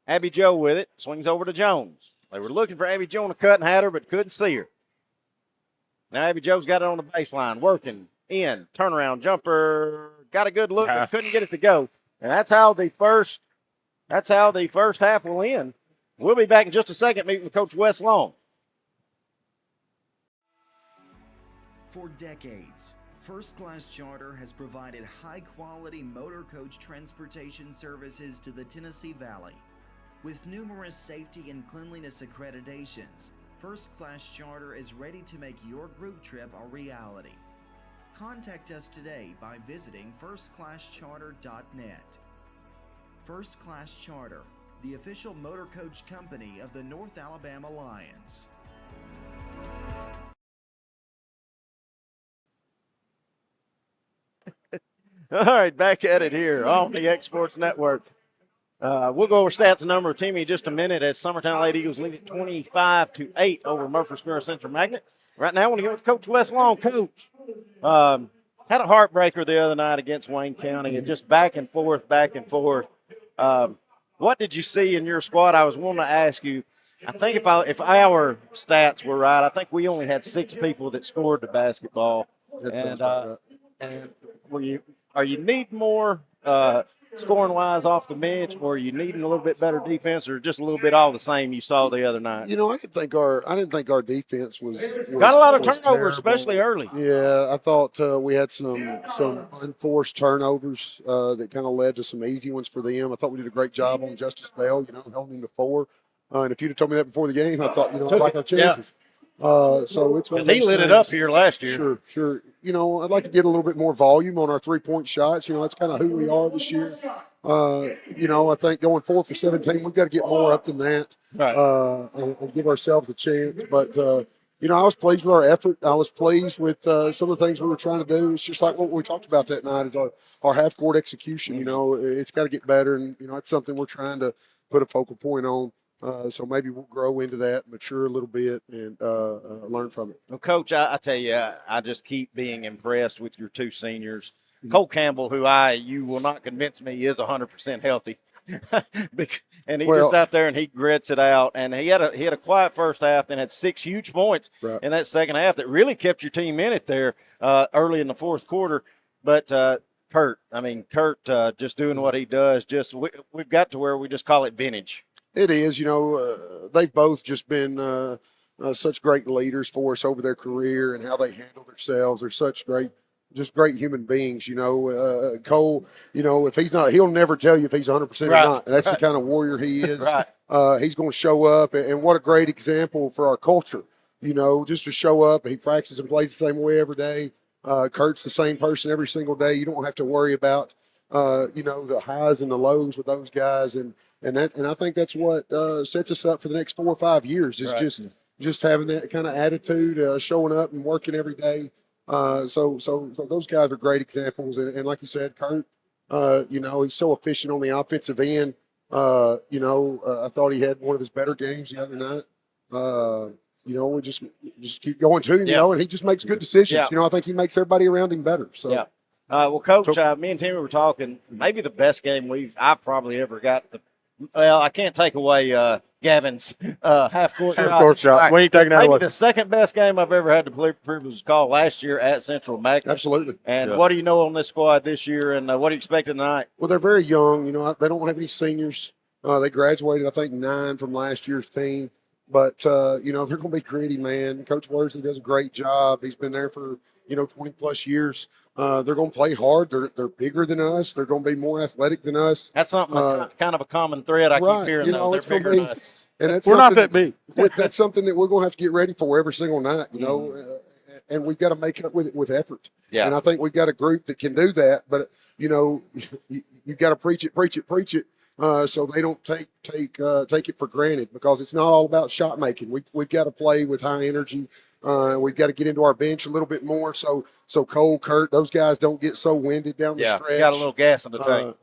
Speaker 2: Abby Joe with it. Swings over to Jones. They were looking for Abby Joe on a cut and had her, but couldn't see her. Now Abby Joe's got it on the baseline. Working in. Turnaround jumper. Got a good look, but couldn't get it to go. And that's how the first half will end. We'll be back in just a second meeting with Coach Wes Long.
Speaker 11: For decades, First Class Charter has provided high-quality motor coach transportation services to the Tennessee Valley. With numerous safety and cleanliness accreditations, First Class Charter is ready to make your group trip a reality. Contact us today by visiting firstclasscharter.net. First Class Charter, the official motor coach company of the North Alabama Lions.
Speaker 2: All right, back at it here on the X Sports Network. We'll go over stats and number of team in just a minute as Summertown Lady Eagles lead it 25-8 over Murfreesboro Central Magnet. Right now, I want to go with Coach Wes Long. Coach, had a heartbreaker the other night against Wayne County and just back and forth. What did you see in your squad? I was wanting to ask you. I think if our stats were right, I think we only had 6 people that scored the basketball. And are you need more scoring wise off the bench, or are you needing a little bit better defense, or just a little bit all the same you saw the other night?
Speaker 12: You know, I didn't think our defense was
Speaker 2: got a lot of turnovers, especially early.
Speaker 12: Yeah, I thought we had some unforced turnovers that kind of led to some easy ones for them. I thought we did a great job on Justice Bell, holding him to 4. And if you'd have told me that before the game, I thought, I like our chances. So it's because
Speaker 2: he lit it up here last year.
Speaker 12: Sure. I'd like to get a little bit more volume on our 3-point shots. That's kind of who we are this year. I think going 4 for 17, we've got to get more up than that, and give ourselves a chance. But I was pleased with our effort. I was pleased with some of the things we were trying to do. It's just like what we talked about that night is our half-court execution. It's got to get better, and it's something we're trying to put a focal point on. So maybe we'll grow into that, mature a little bit, and learn from it.
Speaker 2: Well, Coach, I tell you, I just keep being impressed with your 2 seniors. Cole Campbell, who you will not convince me is 100% healthy. And he's just out there and he grits it out. And he had a quiet first half and had 6 huge points in that second half that really kept your team in it there early in the fourth quarter. But Kurt, just doing what he does, we've got to where we just call it vintage.
Speaker 12: It is, they've both just been such great leaders for us over their career and how they handle themselves. They're such great human beings. Cole, if he's not, he'll never tell you if he's 100% or not. That's the kind of warrior he is. He's going to show up, and what a great example for our culture. Just to show up. He practices and plays the same way every day. Kurt's the same person every single day. You don't have to worry about, the highs and the lows with those guys. And I think that's what sets us up for the next 4 or 5 years is just having that kind of attitude, showing up and working every day. So those guys are great examples. And like you said, Kurt, he's so efficient on the offensive end. I thought he had one of his better games the other night. We just keep going to him, and he just makes good decisions. I think he makes everybody around him better. So.
Speaker 2: Well, Coach, me and Timmy were talking. Maybe the best game I've probably ever got Well, I can't take away Gavin's half-court shot.
Speaker 3: Half-court shot.
Speaker 2: All right.
Speaker 3: We ain't taking that
Speaker 2: Maybe
Speaker 3: away.
Speaker 2: the second best game I've ever had the privilege to call last year at Central Magnet.
Speaker 12: Absolutely.
Speaker 2: And what do you know on this squad this year, and what do you expect tonight?
Speaker 12: Well, they're very young. You know, they don't have any seniors. They graduated, I think, 9 from last year's team. But, you know, they're going to be gritty, man. Coach Worsley does a great job. He's been there for, 20-plus years. They're going to play hard. They're bigger than us. They're going to be more athletic than us.
Speaker 2: That's something, kind of a common thread I keep hearing, though. They're bigger than us.
Speaker 12: And that's
Speaker 3: We're not that big.
Speaker 12: That's something that we're going to have to get ready for every single night, and we've got to make up with it with effort.
Speaker 2: Yeah.
Speaker 12: And I think we've got a group that can do that. But, you've got to preach it. So they don't take it for granted, because it's not all about shot making. We've got to play with high energy. We've got to get into our bench a little bit more. So Cole, Kurt, those guys don't get so winded down the stretch.
Speaker 2: Yeah, got a little gas in the tank.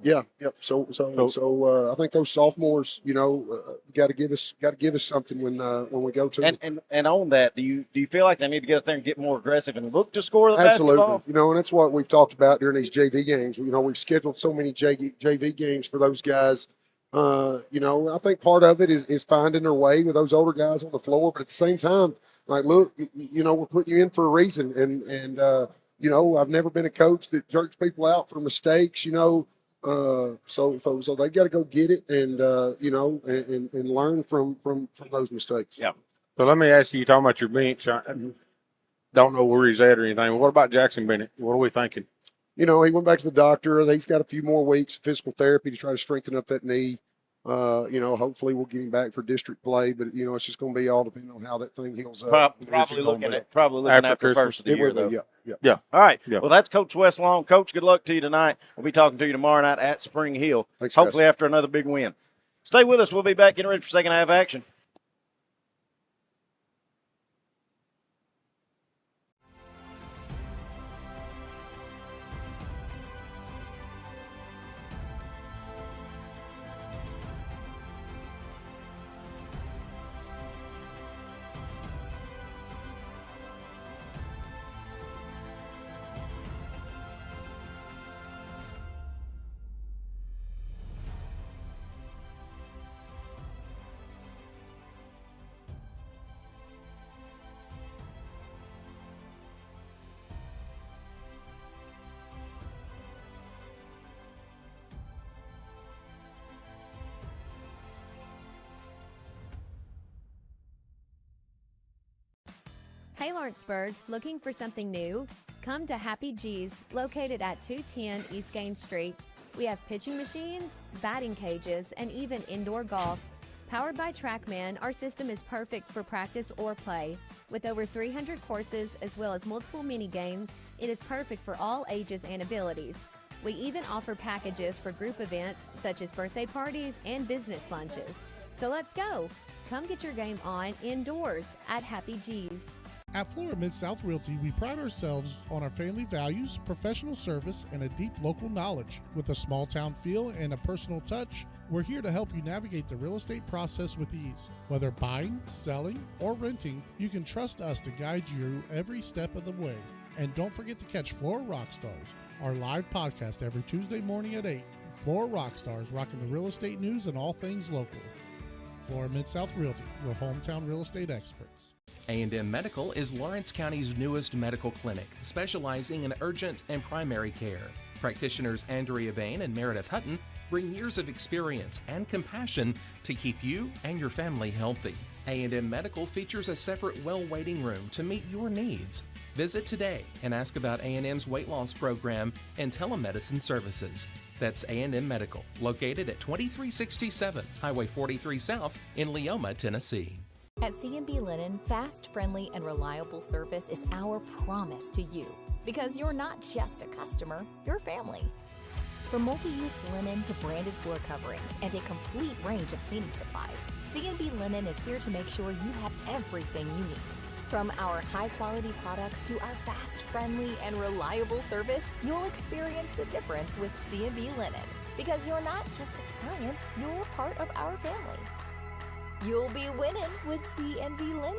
Speaker 12: So I think those sophomores, got to give us something when we go to.
Speaker 2: And on that, do you feel like they need to get up there and get more aggressive and look to score the
Speaker 12: Absolutely.
Speaker 2: basketball?
Speaker 12: And that's what we've talked about during these JV games. We've scheduled so many JV games for those guys. I think part of it is finding their way with those older guys on the floor, but at the same time, like, look, we're putting you in for a reason. And I've never been a coach that jerks people out for mistakes, so they got to go get it and learn from those mistakes.
Speaker 2: Yeah.
Speaker 3: So let me ask you, talking about your bench, I don't know where he's at or anything. What about Jackson Bennett? What are we thinking?
Speaker 12: He went back to the doctor. He's got a few more weeks of physical therapy to try to strengthen up that knee. Hopefully we'll get him back for district play, but it's just going to be all depending on how that thing heals up.
Speaker 2: Probably looking after first of the year, though.
Speaker 12: Yeah.
Speaker 2: All right.
Speaker 3: Yeah.
Speaker 2: Well, that's Coach Wes Long. Coach, good luck to you tonight. We'll be talking to you tomorrow night at Spring Hill.
Speaker 12: Thanks,
Speaker 2: hopefully
Speaker 12: guys.
Speaker 2: after another big win. Stay with us. We'll be back getting ready for second half action.
Speaker 13: Hey Lawrenceburg, looking for something new? Come to Happy G's, located at 210 East Gaines Street. We have pitching machines, batting cages, and even indoor golf. Powered by TrackMan, our system is perfect for practice or play. With over 300 courses as well as multiple mini games, it is perfect for all ages and abilities. We even offer packages for group events such as birthday parties and business lunches. So let's go! Come get your game on indoors at Happy G's.
Speaker 7: At Florida Mid-South Realty, we pride ourselves on our family values, professional service, and a deep local knowledge. With a small town feel and a personal touch, we're here to help you navigate the real estate process with ease. Whether buying, selling, or renting, you can trust us to guide you every step of the way. And don't forget to catch Florida Rockstars, our live podcast every Tuesday morning at 8. Florida Rockstars, rocking the real estate news and all things local. Florida Mid-South Realty, your hometown real estate experts.
Speaker 10: A&M Medical is Lawrence County's newest medical clinic, specializing in urgent and primary care. Practitioners Andrea Bain and Meredith Hutton bring years of experience and compassion to keep you and your family healthy. A&M Medical features a separate well waiting room to meet your needs. Visit today and ask about A&M's weight loss program and telemedicine services. That's A&M Medical, located at 2367 Highway 43 South in Leoma, Tennessee.
Speaker 14: At C&B Linen, fast, friendly, and reliable service is our promise to you, because you're not just a customer, you're family. From multi-use linen to branded floor coverings and a complete range of cleaning supplies, C&B Linen is here to make sure you have everything you need. From our high-quality products to our fast, friendly, and reliable service, you'll experience the difference with C&B Linen, because you're not just a client, you're part of our family. You'll be winning with C&B Linen.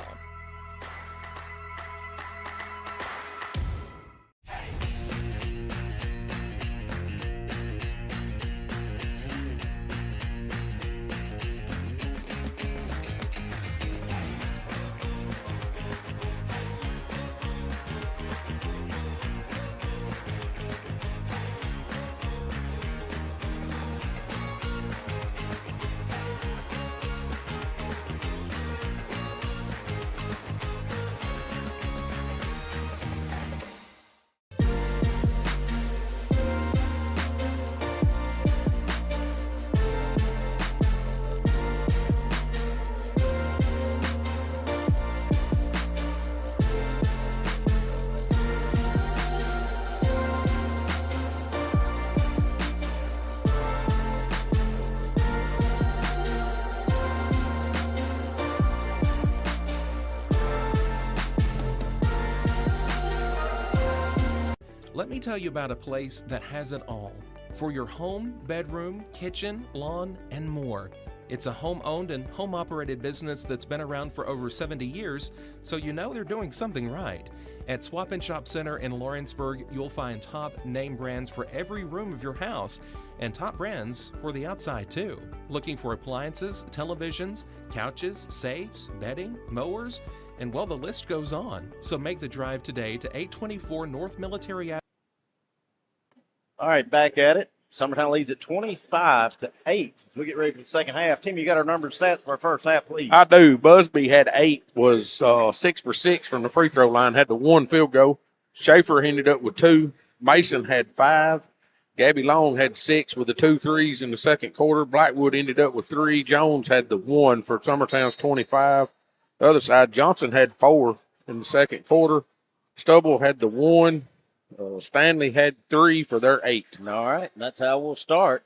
Speaker 10: me tell you about a place that has it all for your home, bedroom, kitchen, lawn, and more. It's a home-owned and home-operated business that's been around for over 70 years, so you know they're doing something right. At Swap and Shop Center in Lawrenceburg, you'll find top name brands for every room of your house and top brands for the outside too. Looking for appliances, televisions, couches, safes, bedding, mowers, and well, the list goes on. So make the drive today to 824 North Military Avenue.
Speaker 2: All right, back at it. Summertown leads at 25-8. As we get ready for the second half, Tim, you got our number and stats for our first half, please.
Speaker 3: I do. Busby had 8, was 6 for 6 from the free throw line, had the 1 field goal. Schaefer ended up with 2. Mason had 5. Gabby Long had 6 with the 2 threes in the second quarter. Blackwood ended up with 3. Jones had the 1 for Summertown's 25. The other side, Johnson had 4 in the second quarter. Stubble had the 1. Stanley had 3 for their 8.
Speaker 2: All right, that's how we'll start.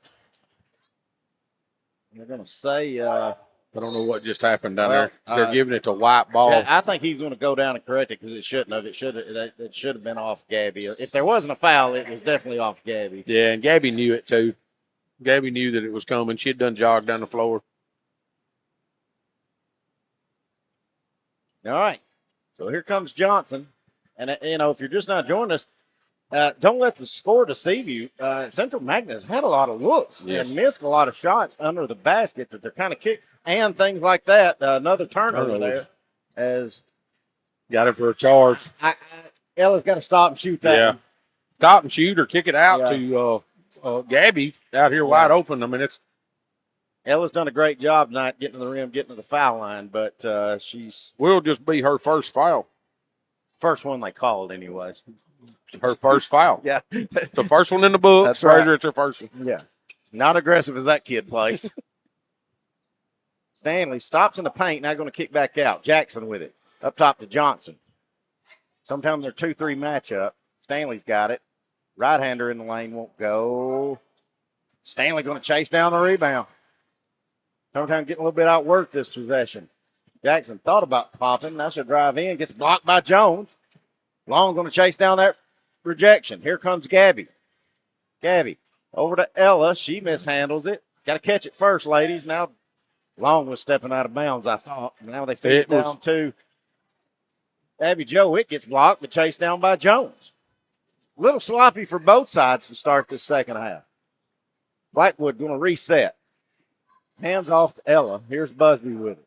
Speaker 2: They're going to say,
Speaker 3: I don't know what just happened down there. They're giving it to white ball.
Speaker 2: I think he's going to go down and correct it because it shouldn't have. It should have been off Gabby. If there wasn't a foul, it was definitely off Gabby.
Speaker 3: Yeah, and Gabby knew it too. Gabby knew that it was coming. She had done jogged down the floor.
Speaker 2: All right, so here comes Johnson. And, if you're just not joining us, don't let the score deceive you. Central Magnet has had a lot of looks and missed a lot of shots under the basket that they're kind of kicked and things like that. Another turnover there as
Speaker 3: got it for a charge.
Speaker 2: Ella's got to stop and shoot that.
Speaker 3: Yeah, stop and shoot or kick it out to Gabby out here wide open. I mean,
Speaker 2: Ella's done a great job tonight getting to the rim, getting to the foul line, but
Speaker 3: will just be her first foul.
Speaker 2: First one they called, anyways.
Speaker 3: Her first foul.
Speaker 2: Yeah.
Speaker 3: The first one in the book.
Speaker 2: That's right.
Speaker 3: It's her first one.
Speaker 2: Yeah. Not aggressive as that kid plays. Stanley stops in the paint, now going to kick back out. Jackson with it. Up top to Johnson. Sometimes they're 2-3 matchup. Stanley's got it. Right-hander in the lane won't go. Stanley going to chase down the rebound. Sometimes getting a little bit outworked this possession. Jackson thought about popping. Now she'll drive in. Gets blocked by Jones. Long going to chase down that rejection. Here comes Gabby. Gabby over to Ella. She mishandles it. Got to catch it first, ladies. Now Long was stepping out of bounds, I thought. Now they feed it down to Abby Joe. It gets blocked, but chased down by Jones. A little sloppy for both sides to start this second half. Blackwood going to reset. Hands off to Ella. Here's Busby with it.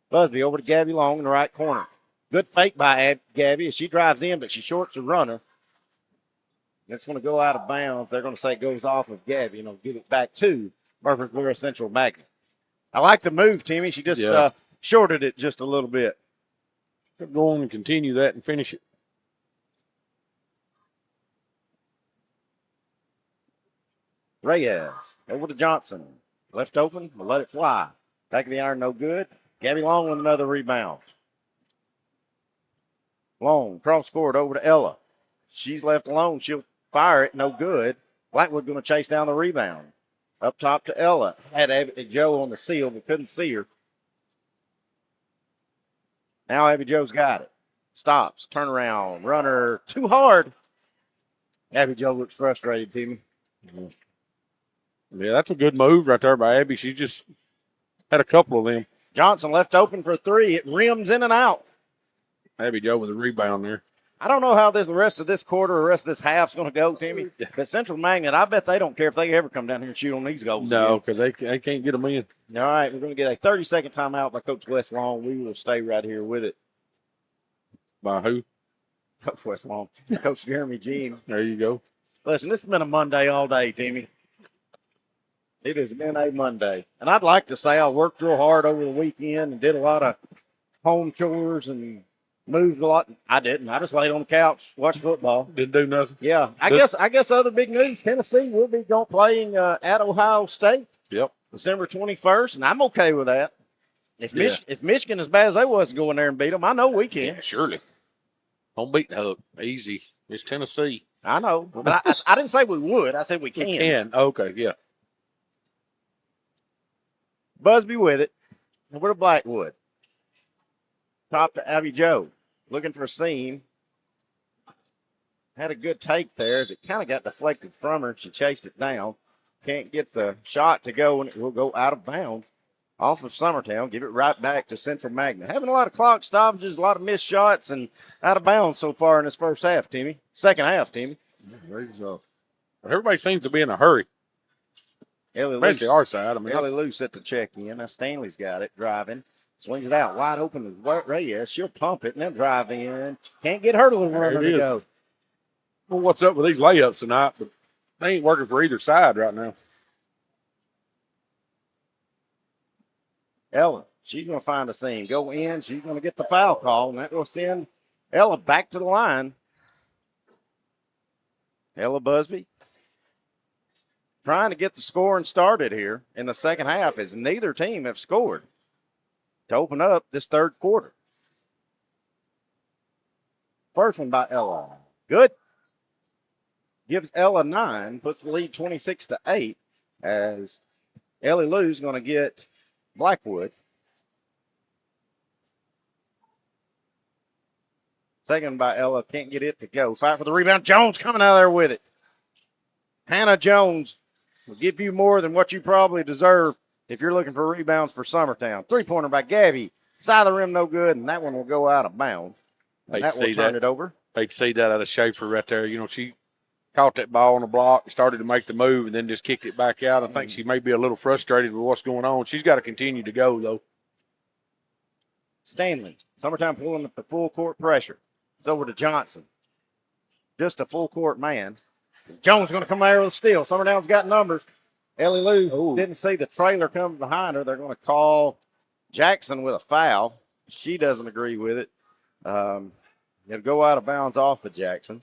Speaker 2: Busby over to Gabby Long in the right corner. Good fake by Gabby as she drives in, but she shorts the runner. It's going to go out of bounds. They're going to say it goes off of Gabby, and they'll give it back to Murfreesboro Central Magnet. I like the move, Timmy. She just shorted it just a little bit.
Speaker 3: Go on and continue that and finish it.
Speaker 2: Reyes over to Johnson. Left open, we'll let it fly. Back of the iron, no good. Gabby Long with another rebound. Long, cross court over to Ella. She's left alone. She'll fire it, no good. Blackwood going to chase down the rebound. Up top to Ella. Had Abby Joe on the seal, but couldn't see her. Now Abby Joe's got it. Stops, turn around, runner too hard. Abby Joe looks frustrated, Timmy.
Speaker 3: Yeah, that's a good move right there by Abby. She just had a couple of them.
Speaker 2: Johnson left open for 3. It rims in and out.
Speaker 3: Abby Joe with a rebound there.
Speaker 2: I don't know how the rest of this quarter or the rest of this half's going to go, Timmy. But Central Magnet, I bet they don't care if they ever come down here and shoot on these goals.
Speaker 3: No, because they can't get them in.
Speaker 2: All right, we're going to get a 30-second timeout by Coach Wes Long. We will stay right here with it.
Speaker 3: By who?
Speaker 2: Coach Wes Long. Coach Jeremy Jean.
Speaker 3: There you go.
Speaker 2: Listen, this has been a Monday all day, Timmy. It has been a Monday. And I'd like to say I worked real hard over the weekend and did a lot of home chores and moved a lot. I didn't. I just laid on the couch, watched football.
Speaker 3: Didn't do nothing.
Speaker 2: Yeah. I guess other big news, Tennessee will be playing at Ohio State.
Speaker 3: Yep.
Speaker 2: December 21st, and I'm okay with that. If Michigan, as bad as they was, go in there and beat them, I know we can.
Speaker 3: Yeah, surely. Don't beat the Hook. Easy. It's Tennessee.
Speaker 2: I know. But I didn't say we would. I said we can.
Speaker 3: We can. Okay, yeah.
Speaker 2: Busby with it. Over to Blackwood. Top to Abby Joe. Looking for a seam. had a good take there as it kind of got deflected from her. She chased it down. Can't get the shot to go, and it will go out of bounds off of Summertown. Give it right back to Central Magnet. Having a lot of clock stoppages, a lot of missed shots, and out of bounds so far in this first half, Timmy. Second half, Timmy.
Speaker 3: Everybody seems to be in a hurry. Especially our side. I mean,
Speaker 2: Ellie Lou set the check in. Now Stanley's got it, driving. Swings it out wide open to Reyes. She'll pump it and then drive in. Can't get her to the runner to go.
Speaker 3: Well, what's up with these layups tonight? But they ain't working for either side right now.
Speaker 2: Ella, she's going to find a seam. Go in. She's going to get the foul call, and that will send Ella back to the line. Ella Busby trying to get the scoring started here in the second half as neither team have scored to open up this third quarter. First one by Ella. Good. Gives Ella 9, puts the lead 26-8 as Ellie Lou's going to get Blackwood. Second by Ella, can't get it to go. Fight for the rebound. Jones coming out of there with it. Hannah Jones will give you more than what you probably deserve if you're looking for rebounds for Summertown. Three-pointer by Gabby. Side of the rim, no good, and that one will go out of bounds. And that will turn it over.
Speaker 3: They can see that out of Schaefer right there. You know, she caught that ball on the block, started to make the move, and then just kicked it back out. I think she may be a little frustrated with what's going on. She's got to continue to go, though.
Speaker 2: Stanley. Summertown pulling up the full court pressure. It's over to Johnson. Just a full court man. Jones going to come there with a steal. Summertown's got numbers. Ellie Lou didn't see the trailer coming behind her. They're going to call Jackson with a foul. She doesn't agree with it. It'll go out of bounds off of Jackson.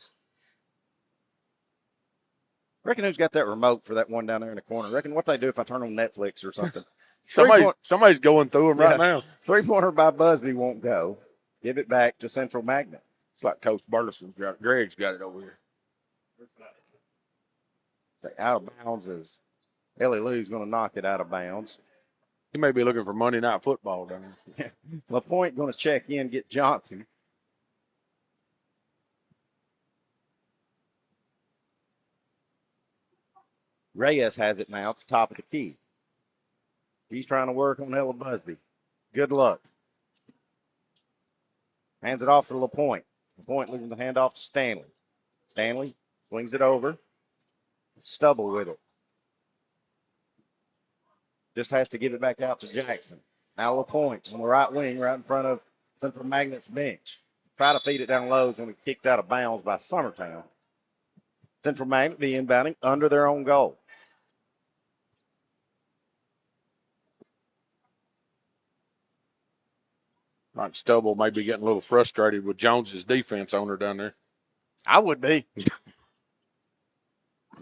Speaker 2: Reckon who's got that remote for that one down there in the corner? Reckon what they do if I turn on Netflix or something?
Speaker 3: Somebody's going through them right now.
Speaker 2: Three-pointer by Busby won't go. Give it back to Central Magnet.
Speaker 3: It's like Coach Burleson's got it. Greg's got it over here.
Speaker 2: Out of bounds is Ellie Lou's going to knock it out of bounds.
Speaker 3: He may be looking for Monday Night Football down there.
Speaker 2: LaPointe going to check in, get Johnson. Reyes has it now at the top of the key. He's trying to work on Ella Busby. Good luck. Hands it off to LaPointe. LaPointe leaving the handoff to Stanley. Stanley swings it over. Stubble with it. Just has to give it back out to Jackson. Now LaPointe on the right wing, right in front of Central Magnet's bench. Try to feed it down low, and we kicked out of bounds by Summertown. Central Magnet be inbounding under their own goal.
Speaker 3: Mike Stubble may be getting a little frustrated with Jones's defense on her down there.
Speaker 2: I would be.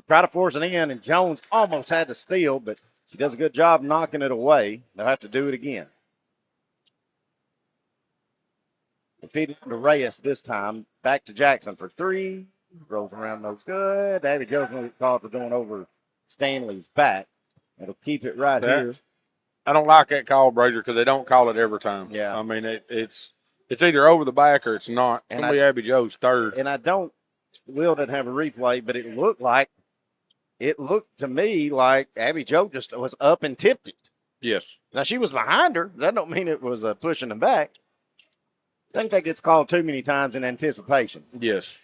Speaker 2: Try to force it in, and Jones almost had to steal, but she does a good job knocking it away. They'll have to do it again. They feed it to Reyes this time. Back to Jackson for three. Rolls around, no good. Abby Jones going to get called for going over Stanley's back. It'll keep it right here.
Speaker 3: I don't like that call, Brazier, because they don't call it every time.
Speaker 2: Yeah.
Speaker 3: I mean, it's either over the back or it's not. It's going to be Abby Joe's third.
Speaker 2: And I don't, Will didn't have a replay, but it looked to me like Abby Joe just was up and tipped it.
Speaker 3: Yes.
Speaker 2: Now, she was behind her. That don't mean it was pushing them back. I think that gets called too many times in anticipation.
Speaker 3: Yes.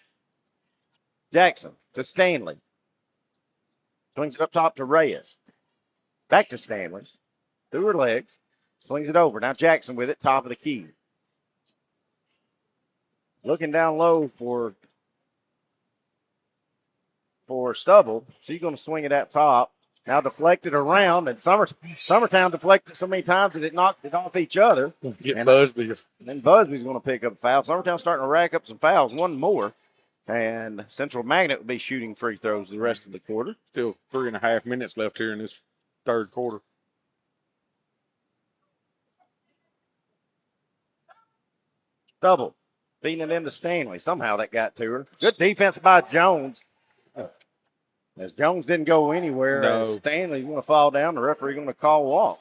Speaker 2: Jackson to Stanley. Swings it up top to Reyes. Back to Stanley. Through her legs. Swings it over. Now Jackson with it, top of the key. Looking down low for Stubble. She's going to swing it at top. Now deflected around, and Summertown deflected so many times that it knocked it off each other.
Speaker 3: Get Busby.
Speaker 2: And then Busby's going to pick up a foul. Summertown's starting to rack up some fouls. One more. And Central Magnet will be shooting free throws the rest of the quarter.
Speaker 3: Still 3.5 minutes left here in this third quarter.
Speaker 2: Double. Feeding it into Stanley. Somehow that got to her. Good defense by Jones. As Jones didn't go anywhere.
Speaker 3: No.
Speaker 2: Stanley's going to fall down. The referee going to call walk.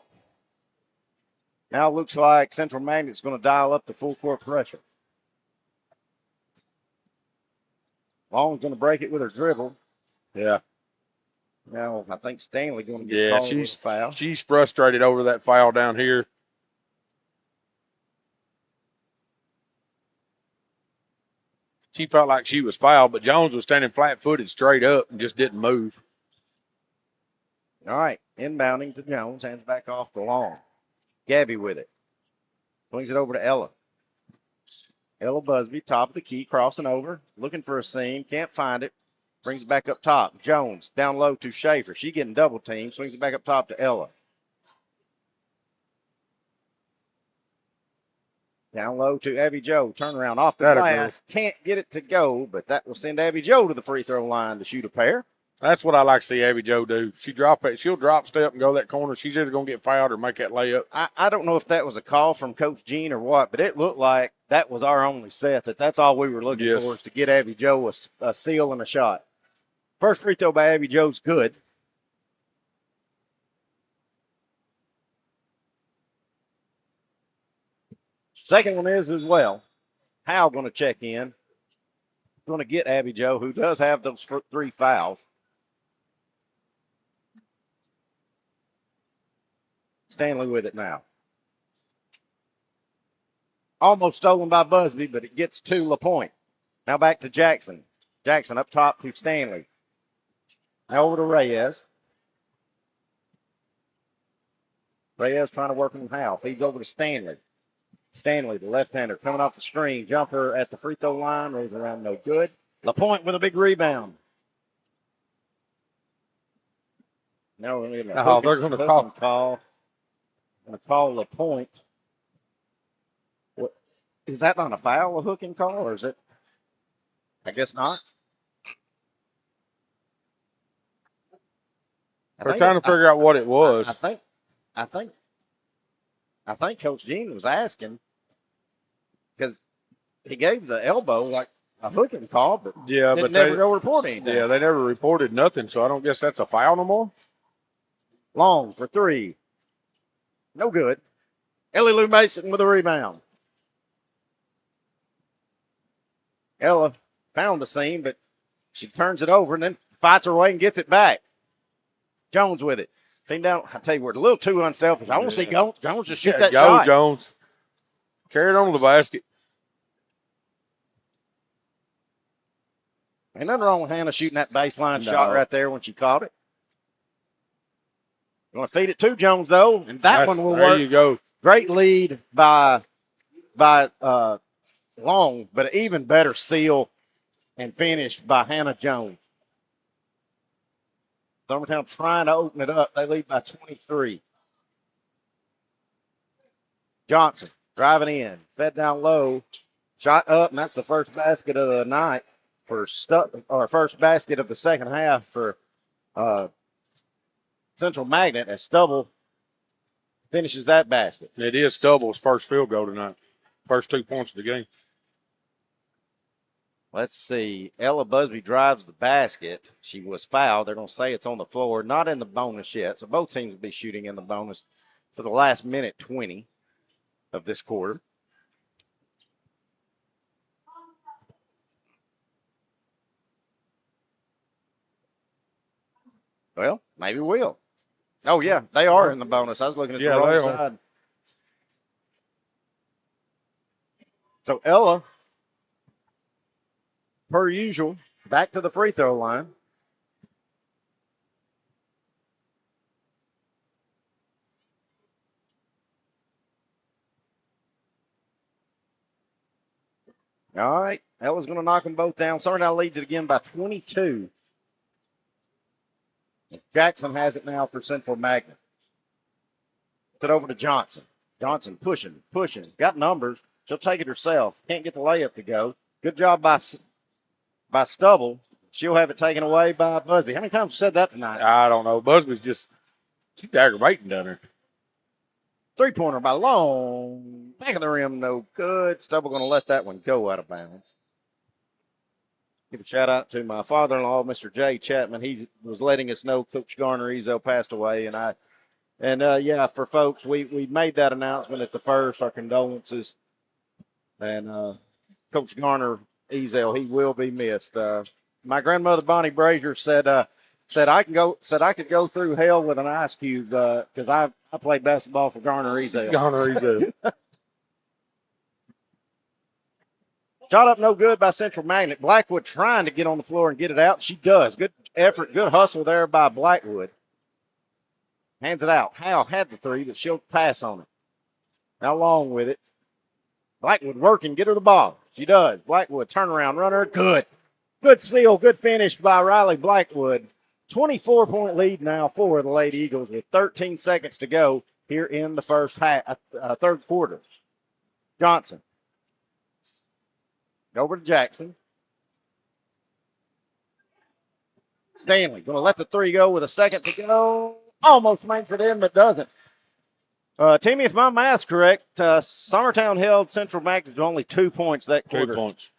Speaker 2: Now it looks like Central Magnet's going to dial up the full court pressure. Long's going to break it with her dribble.
Speaker 3: Yeah.
Speaker 2: Now, I think Stanley going to get called with a foul.
Speaker 3: She's frustrated over that foul down here. She felt like she was fouled, but Jones was standing flat-footed straight up and just didn't move.
Speaker 2: All right, inbounding to Jones, hands back off to Long. Gabby with it. Swings it over to Ella. Ella Busby, top of the key, crossing over, looking for a seam, can't find it. Brings it back up top. Jones down low to Schaefer. She getting double teamed, swings it back up top to Ella. Down low to Abby Joe. Turnaround off the glass. Can't get it to go, but that will send Abby Joe to the free throw line to shoot a pair.
Speaker 3: That's what I like to see Abby Joe do. She'll drop step and go that corner. She's either going to get fouled or make that layup.
Speaker 2: I don't know if that was a call from Coach Jean or what, but it looked like that was our only set, that's all we were looking for is to get Abby Joe a seal and a shot. First free throw by Abby Joe's good. Second one is as well. Hal going to check in. Going to get Abby Joe, who does have those 3 fouls. Stanley with it now. Almost stolen by Busby, but it gets to LaPointe. Now back to Jackson. Jackson up top to Stanley. Now over to Reyes. Reyes trying to work on Hal. Feeds over to Stanley. Stanley, the left-hander, coming off the screen. Jumper at the free throw line. Rolls around, no good. LaPointe with a big rebound. Now we're going to
Speaker 3: they're going to call.
Speaker 2: Going to call LaPointe. What, is that not a foul, a hooking call, or is it? I guess not.
Speaker 3: We're trying to figure out what it was.
Speaker 2: I think Coach Jean was asking because he gave the elbow like a hooking call, but but never go report anything.
Speaker 3: Yeah, they never reported nothing, so I don't guess that's a foul no more.
Speaker 2: Long for 3. No good. Ellie Lou Mason with a rebound. Ella found the seam, but she turns it over and then fights her way and gets it back. Jones with it. Thing down. I tell you what, a little too unselfish. I want to see Jones just shoot that shot.
Speaker 3: Go, Jones. Carry it on to the basket.
Speaker 2: Ain't nothing wrong with Hannah shooting that baseline shot right there when she caught it. Going to feed it to Jones, though, and that one will work.
Speaker 3: There you go.
Speaker 2: Great lead by Long, but an even better seal and finish by Hannah Jones. Summertown trying to open it up. They lead by 23. Johnson driving in, fed down low, shot up, and that's the first basket of the night first basket of the second half for Central Magnet as Stubble finishes that basket.
Speaker 3: It is Stubble's first field goal tonight. First 2 points of the game.
Speaker 2: Let's see. Ella Busby drives the basket. She was fouled. They're going to say it's on the floor, not in the bonus yet. So both teams will be shooting in the bonus for the last minute 20 of this quarter. Well, maybe we'll. Oh, yeah, they are in the bonus. I was looking at the wrong side. So Ella, per usual, back to the free throw line. All right, Ella's going to knock them both down. Summertown leads it again by 22. Jackson has it now for Central Magnet. Put it over to Johnson. Johnson pushing. Got numbers. She'll take it herself. Can't get the layup to go. Good job by Stubble. She'll have it taken away by Busby. How many times have you said that tonight?
Speaker 3: I don't know. Busby's she's aggravating down there.
Speaker 2: Three-pointer by Long. Back of the rim, no good. Stubble going to let that one go out of bounds. Give a shout-out to my father-in-law, Mr. Jay Chapman. He was letting us know Coach Garner Ezo passed away. For folks, we made that announcement at the first, our condolences. And Coach Garner Ezel, he will be missed. My grandmother Bonnie Brazier said I could go through hell with an ice cube because I played basketball for Garner Ezel.
Speaker 3: Garner Ezel.
Speaker 2: Shot up no good by Central Magnet. Blackwood trying to get on the floor and get it out. She does. Good effort, good hustle there by Blackwood. Hands it out. Howell had the three, but she'll pass on it. Now long with it. Blackwood working, get her the ball. She does. Blackwood, turnaround runner, good. Good seal, good finish by Riley Blackwood. 24-point lead now for the Lady Eagles with 13 seconds to go here in the third quarter. Johnson. Over to Jackson. Stanley going to let the three go with a second to go. Almost makes it in, but doesn't. Timmy, if my math's correct, Summertown held Central Magnet to only 2 points that quarter.
Speaker 3: 2 points.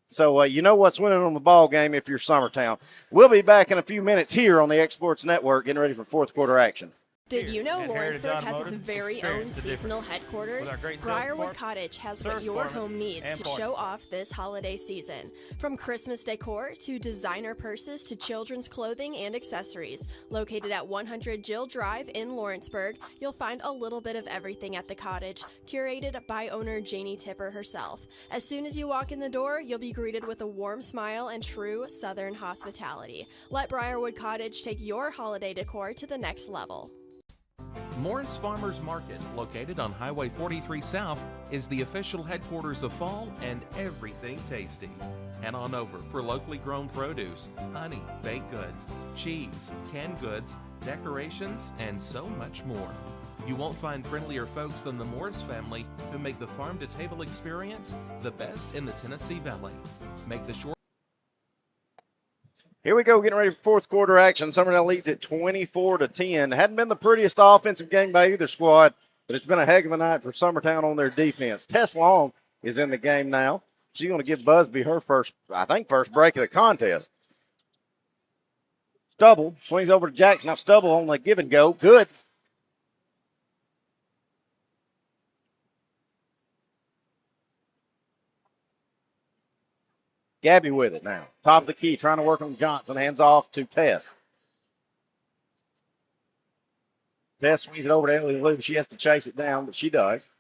Speaker 2: So you know what's winning on the ball game if you're Summertown. We'll be back in a few minutes here on the Exports Network getting ready for fourth quarter action.
Speaker 15: Did you know Lawrenceburg has its very own seasonal headquarters? Briarwood Cottage has what your home needs to show off this holiday season. From Christmas decor to designer purses to children's clothing and accessories. Located at 100 Jill Drive in Lawrenceburg, you'll find a little bit of everything at the cottage, curated by owner Janie Tipper herself. As soon as you walk in the door, you'll be greeted with a warm smile and true Southern hospitality. Let Briarwood Cottage take your holiday decor to the next level.
Speaker 10: Morris Farmers Market, located on Highway 43 South, is the official headquarters of fall and everything tasty. Head on over for locally grown produce, honey, baked goods, cheese, canned goods, decorations, and so much more. You won't find friendlier folks than the Morris family, who make the farm-to-table experience the best in the Tennessee Valley. Make the short
Speaker 2: Here we go, getting ready for fourth quarter action. Summertown leads at 24-10. Hadn't been the prettiest offensive game by either squad, but it's been a heck of a night for Summertown on their defense. Tess Long is in the game now. She's going to give Busby her first break of the contest. Stubble swings over to Jackson. Now Stubble on the give and go. Good. Gabby with it now. Top of the key, trying to work on Johnson. Hands off to Tess. Tess swings it over to Ellie Lou. She has to chase it down, but she does.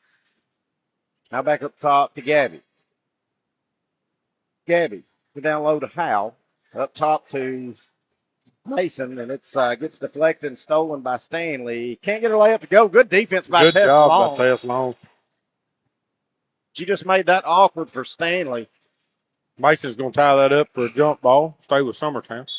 Speaker 2: Now back up top to Gabby. Gabby, go down low to Howell. Up top to Mason, and it gets deflected and stolen by Stanley. Can't get her layup to go. Good defense by Tess Long.
Speaker 3: Good job by Tess Long.
Speaker 2: She just made that awkward for Stanley.
Speaker 3: Mason's going to tie that up for a jump ball. Stay with Summertown.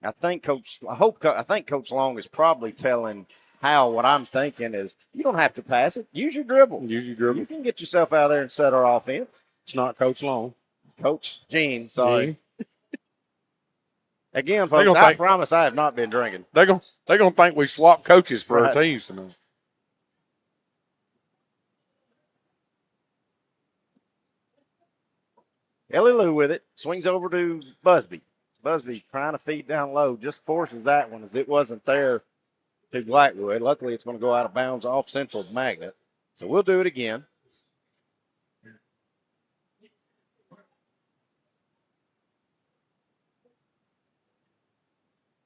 Speaker 2: I think Coach Long is probably telling Hal what I'm thinking is you don't have to pass it. Use your dribble.
Speaker 3: Use your dribble.
Speaker 2: You can get yourself out there and set our offense.
Speaker 3: It's not Coach Long.
Speaker 2: Coach Gene, sorry. Again, folks, I promise I have not been drinking.
Speaker 3: They're gonna think we swapped coaches for our teams tonight.
Speaker 2: Ellie Lou with it. Swings over to Busby. Busby trying to feed down low. Just forces that one as it wasn't there to Blackwood. Luckily, it's going to go out of bounds off Central Magnet. So we'll do it again.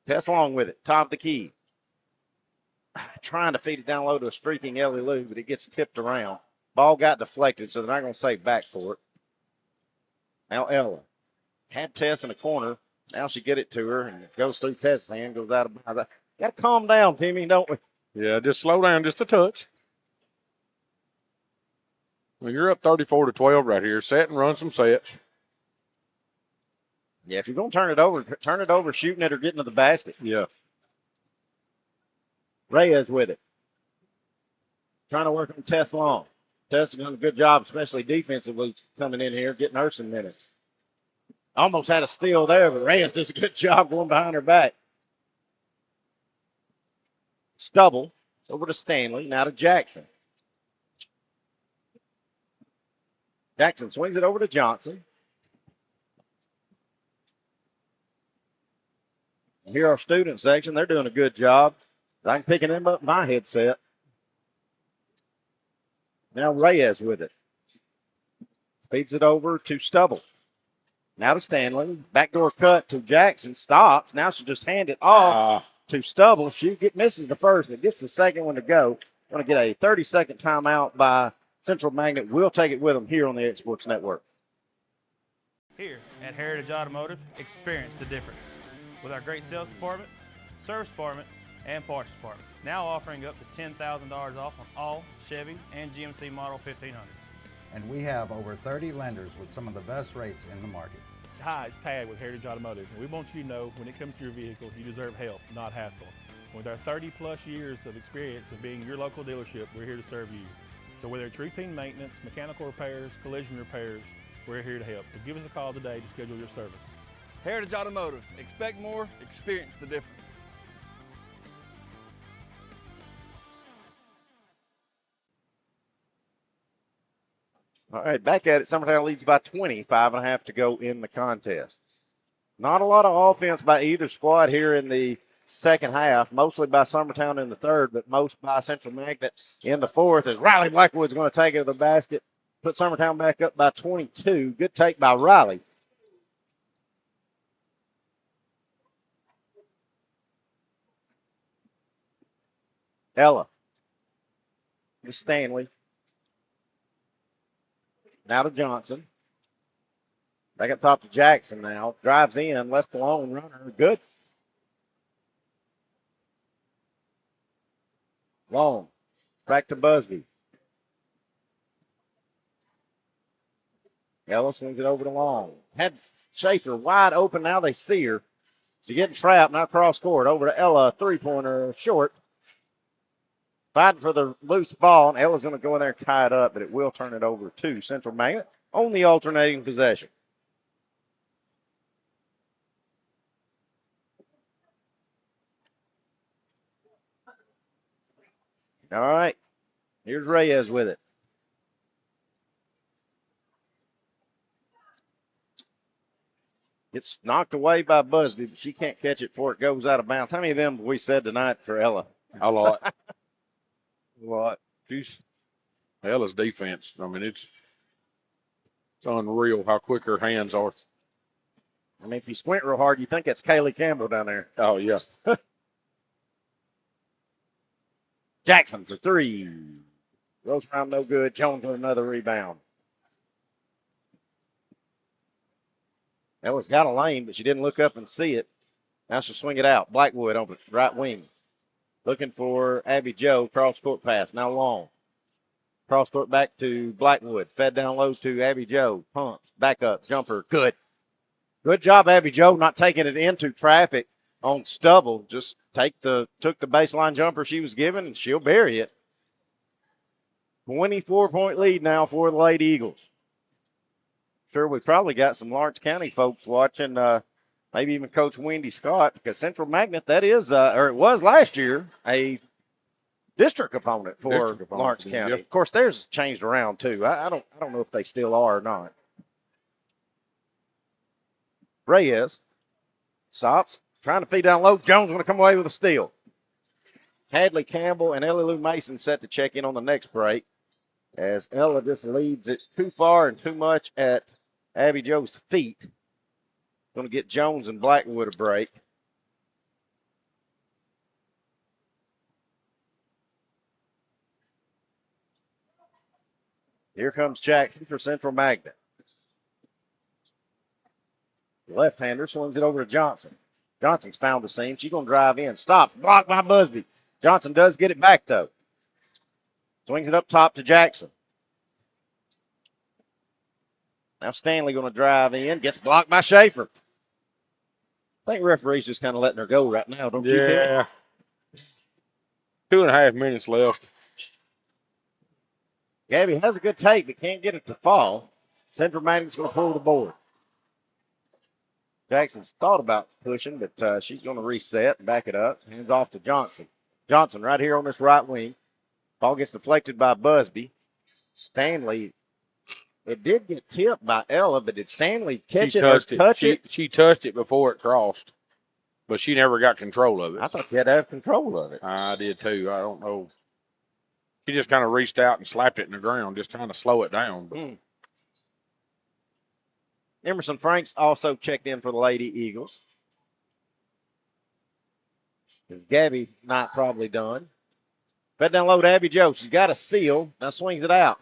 Speaker 2: Tess Long with it. Top of the key. Trying to feed it down low to a streaking Ellie Lou, but it gets tipped around. Ball got deflected, so they're not going to say back for it. Now Ella had Tess in the corner. Now she get it to her, and it goes through Tess' hand, goes out of bounds. Got to calm down, Timmy, don't we?
Speaker 3: Yeah, just slow down just a touch. Well, you're up 34-12 right here. Set and run some sets.
Speaker 2: Yeah, if you're going to turn it over shooting it or getting to the basket.
Speaker 3: Yeah.
Speaker 2: Reyes with it. Trying to work on Tess Long. Tess has done a good job, especially defensively, coming in here, getting her some minutes. Almost had a steal there, but Reyes does a good job going behind her back. Stubble over to Stanley, now to Jackson. Jackson swings it over to Johnson. And here our student section, they're doing a good job. I'm picking them up in my headset. Now Reyes with it. Feeds it over to Stubble. Now to Stanley. Backdoor cut to Jackson. Stops. Now she'll just hand it off to Stubble. She misses the first, but gets the second one to go. Going to get a 30-second timeout by Central Magnet. We'll take it with them here on the X Sports Network.
Speaker 16: Here at Heritage Automotive, experience the difference with our great sales department, service department, and parts department. Now offering up to $10,000 off on all Chevy and GMC Model 1500s.
Speaker 17: And we have over 30 lenders with some of the best rates in the market.
Speaker 18: Hi, it's Tad with Heritage Automotive, and we want you to know when it comes to your vehicle, you deserve help, not hassle. With our 30-plus years of experience of being your local dealership, we're here to serve you. So whether it's routine maintenance, mechanical repairs, collision repairs, we're here to help. So give us a call today to schedule your service.
Speaker 19: Heritage Automotive. Expect more, experience the difference.
Speaker 2: All right, back at it. Summertown leads by 20, 5.5 to go in the contest. Not a lot of offense by either squad here in the second half, mostly by Summertown in the third, but most by Central Magnet in the fourth, as Riley Blackwood's going to take it to the basket, put Summertown back up by 22. Good take by Riley. Ella. To Stanley. Now to Johnson. Back up top to Jackson now. Drives in, left alone, runner. Good. Long. Back to Busby. Ella swings it over to Long. Had Schaefer wide open. Now they see her. She's getting trapped. Now cross court. Over to Ella. Three-pointer short. Fighting for the loose ball. And Ella's going to go in there and tie it up, but it will turn it over to Central Magnet on the alternating possession. All right. Here's Reyes with it. Gets knocked away by Busby, but she can't catch it before it goes out of bounds. How many of them have we said tonight for Ella?
Speaker 3: A lot. A lot. Ella's defense, I mean, it's unreal how quick her hands are.
Speaker 2: I mean, if you squint real hard, you think that's Kaylee Campbell down there.
Speaker 3: Oh, yeah.
Speaker 2: Jackson for three. Goes around no good. Jones with another rebound. Ella's got a lane, but she didn't look up and see it. Now she'll swing it out. Blackwood on the right wing. Looking for Abby Joe. Cross court pass. Now Long. Cross court back to Blackwood. Fed down low to Abby Joe. Pumps. Back up. Jumper. Good. Good job, Abby Joe, not taking it into traffic on Stubble. Just took the baseline jumper she was given, and she'll bury it. 24-point lead now for the Lady Eagles. Sure, we probably got some Lawrence County folks watching, maybe even Coach Wendy Scott, because Central Magnet, that is, or it was last year, a district opponent for Lawrence County.
Speaker 3: Yep.
Speaker 2: Of course, theirs changed around too. I don't know if they still are or not. Reyes stops, trying to feed down low. Jones going to come away with a steal. Hadley Campbell and Ellie Lou Mason set to check in on the next break, as Ella just leads it too far and too much at Abby Joe's feet. Going to get Jones and Blackwood a break. Here comes Jackson for Central Magnet. The left-hander swings it over to Johnson. Johnson's found the seam. She's going to drive in. Stops. Blocked by Busby. Johnson does get it back, though. Swings it up top to Jackson. Now Stanley going to drive in. Gets blocked by Schaefer. I think referee's just kind of letting her go right now, don't you?
Speaker 3: Yeah. 2.5 minutes left.
Speaker 2: Gabby has a good take, but can't get it to fall. Central Magnet's going to pull the board. Jackson's thought about pushing, but she's going to reset and back it up. Hands off to Johnson. Johnson right here on this right wing. Ball gets deflected by Busby. Stanley, it did get tipped by Ella, but did Stanley catch it or touch it?
Speaker 3: She touched it before it crossed, but she never got control of it.
Speaker 2: I thought you had to have control of it.
Speaker 3: I did too. I don't know. She just kind of reached out and slapped it in the ground, just trying to slow it down. But.
Speaker 2: Emerson Franks also checked in for the Lady Eagles. Is Gabby not probably done? Fed down low to Abby Joe. She's got a seal. Now swings it out.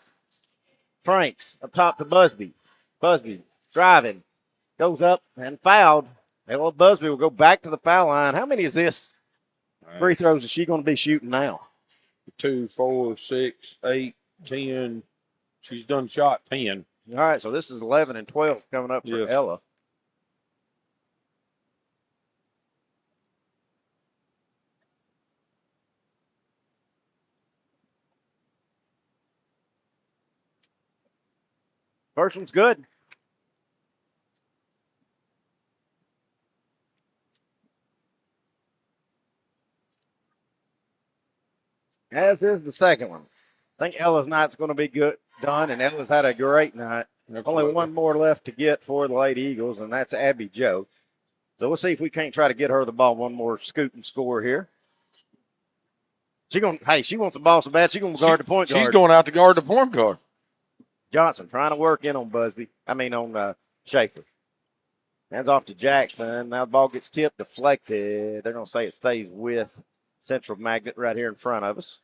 Speaker 2: Franks up top to Busby. Busby driving. Goes up and fouled. Ella Busby will go back to the foul line. How many is this? Free throws is she going to be shooting now?
Speaker 3: 2, 4, 6, 8, 10. She's done shot 10.
Speaker 2: All right, so this is 11 and 12 coming up for Ella. First one's good. As is the second one. I think Ella's night's going to be done, and Ella's had a great night. Only one more left to get for the Lady Eagles, and that's Abby Joe. So we'll see if we can't try to get her the ball one more scoot and score here. She wants the ball so bad, she's going to guard the point guard.
Speaker 3: She's going out to guard the point guard.
Speaker 2: Johnson trying to work in on on Schaefer. Hands off to Jackson. Now the ball gets tipped, deflected. They're going to say it stays with Central Magnet right here in front of us.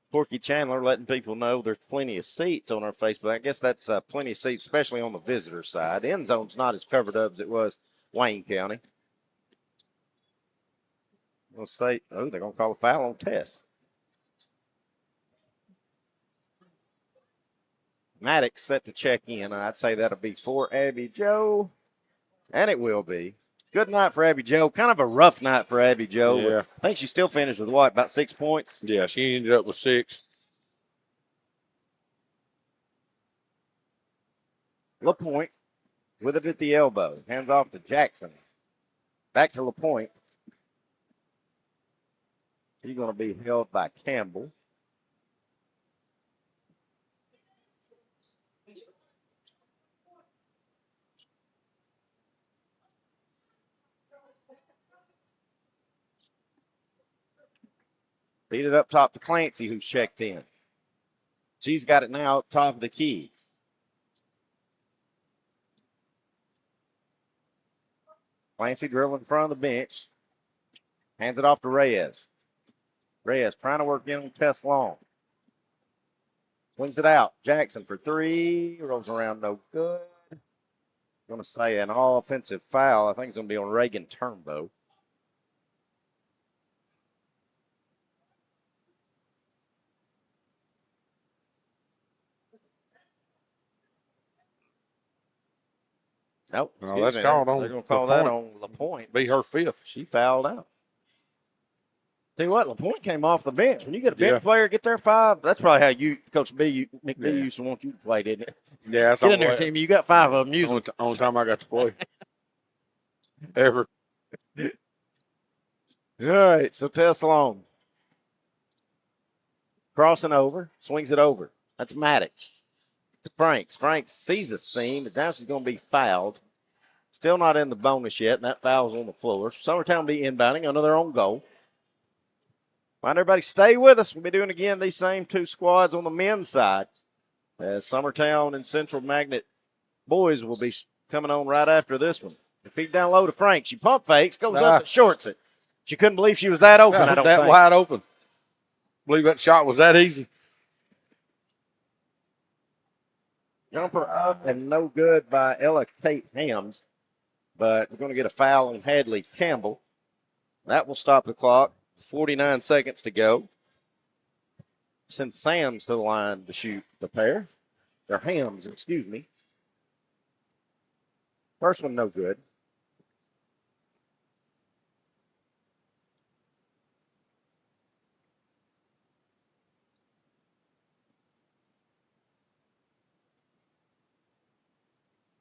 Speaker 2: Porky Chandler letting people know there's plenty of seats on our Facebook. I guess that's plenty of seats, especially on the visitor side. The end zone's not as covered up as it was Wayne County. We'll say, they're going to call a foul on Tess. Maddox set to check in. I'd say that'll be for Abby Joe, and it will be. Good night for Abby Joe. Kind of a rough night for Abby Joe.
Speaker 3: Yeah.
Speaker 2: I think she still finished with what, about 6 points?
Speaker 3: Yeah, she ended up with 6.
Speaker 2: LaPointe with it at the elbow. Hands off to Jackson. Back to LaPointe. She's going to be held by Campbell. Feed it up top to Clancy, who's checked in. She's got it now up top of the key. Clancy dribbling in front of the bench. Hands it off to Reyes. Reyes trying to work in on Tess Long. Swings it out. Jackson for 3. Rolls around, no good. Going to say an all-offensive foul. I think it's going to be on Reagan Turnbow. Nope.
Speaker 3: No, that's called on.
Speaker 2: They're going to call that on LaPointe.
Speaker 3: Be her 5th.
Speaker 2: She fouled out. Tell you what, LaPointe came off the bench. When you get a bench player, get there 5. That's probably how Coach McB used to want you to play, didn't it?
Speaker 3: Yeah,
Speaker 2: get in there, Timmy. You got 5 of them. Use them.
Speaker 3: Only time I got to play. Ever.
Speaker 2: All right, so Tess Long. Crossing over, swings it over. That's Maddox. To Franks. Franks sees the seam, but now she's going to be fouled. Still not in the bonus yet, and that foul's on the floor. Summertown will be inbounding under their own goal. Mind everybody stay with us. We'll be doing again these same 2 squads on the men's side. As Summertown and Central Magnet boys will be coming on right after this one. The feed down low to Franks. She pump fakes, goes up and shorts it. She couldn't believe she was that open, I don't think.
Speaker 3: That wide open. Believe that shot was that easy.
Speaker 2: Jumper up and no good by Ella Kate Hams. But we're going to get a foul on Hadley Campbell. That will stop the clock. 49 seconds to go. Send Sam's to the line to shoot the pair. Or Hams, excuse me. First one, no good.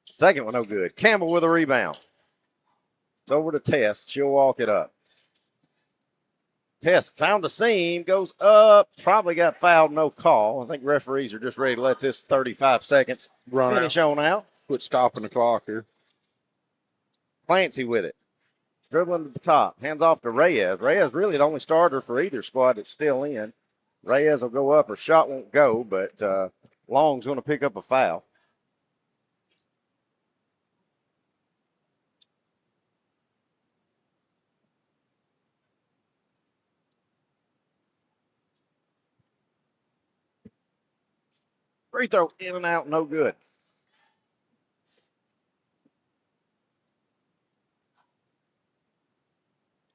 Speaker 2: Second one, no good. Campbell with a rebound. It's over to Tess. She'll walk it up. Tess found a seam, goes up, probably got fouled, no call. I think referees are just ready to let this 35 seconds finish on out.
Speaker 3: Quit stopping the clock here.
Speaker 2: Clancy with it. dribbling to the top. Hands off to Reyes. Reyes really the only starter for either squad that's still in. Reyes will go up. Her shot won't go, but Long's going to pick up a foul. Free throw in and out, no good.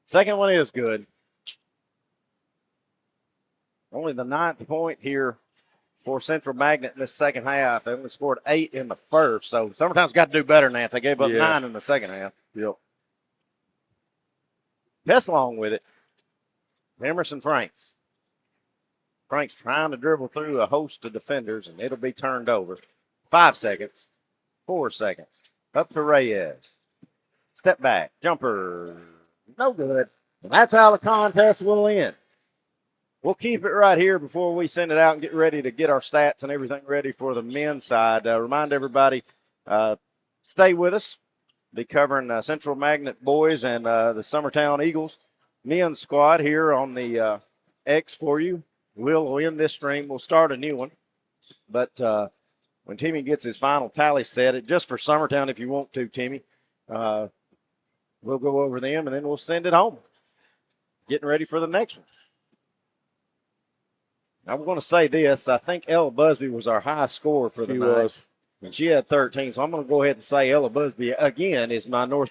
Speaker 2: Second one is good. Only the 9th point here for Central Magnet in the second half. They only scored 8 in the first, so Summertown's got to do better than that. They gave up 9 in the second half.
Speaker 3: Yep.
Speaker 2: Pesslong with it. Emerson Franks. Franks trying to dribble through a host of defenders, and it'll be turned over. 5 seconds. 4 seconds. Up to Reyes. Step back. Jumper. No good. And that's how the contest will end. We'll keep it right here before we send it out and get ready to get our stats and everything ready for the men's side. Remind everybody, stay with us. Be covering Central Magnet boys and the Summertown Eagles men's squad here on the X for you. We'll end this stream. We'll start a new one. But when Timmy gets his final tally set, just for Summertown if you want to, Timmy, we'll go over them and then we'll send it home. Getting ready for the next one. I'm going to say this. I think Ella Busby was our high scorer for the night. And she had 13. So I'm going to go ahead and say Ella Busby, again, is my my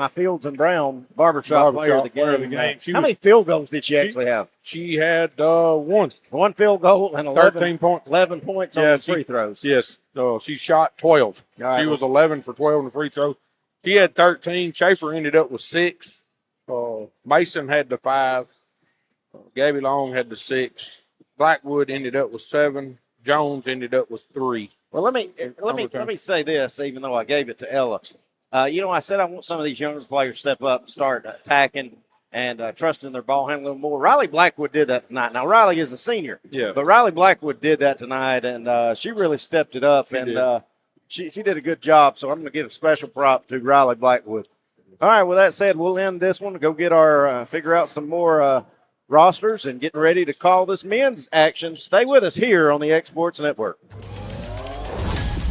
Speaker 2: Fields and Brown barbershop player of the game. How many field goals did she actually have?
Speaker 3: She had one.
Speaker 2: One field goal and
Speaker 3: 13 points.
Speaker 2: 11 points on the free throws.
Speaker 3: Yes. She shot 12.
Speaker 2: Right.
Speaker 3: She was 11 for 12 in the free throw. She had 13. Schaefer ended up with 6. Mason had the 5. Gabby Long had the 6. Blackwood ended up with 7. Jones ended up with 3.
Speaker 2: Well, let me say this, even though I gave it to Ella. I said I want some of these younger players to step up and start attacking and trusting their ball handling a little more. Riley Blackwood did that tonight. Now, Riley is a senior, but Riley Blackwood did that tonight, and she really stepped it up, she did a good job, so I'm going to give a special prop to Riley Blackwood. All right, with that said, we'll end this one, go get our figure out some more rosters and getting ready to call this men's action. Stay with us here on the X Sports Network.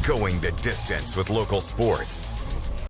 Speaker 1: Going the distance with local sports.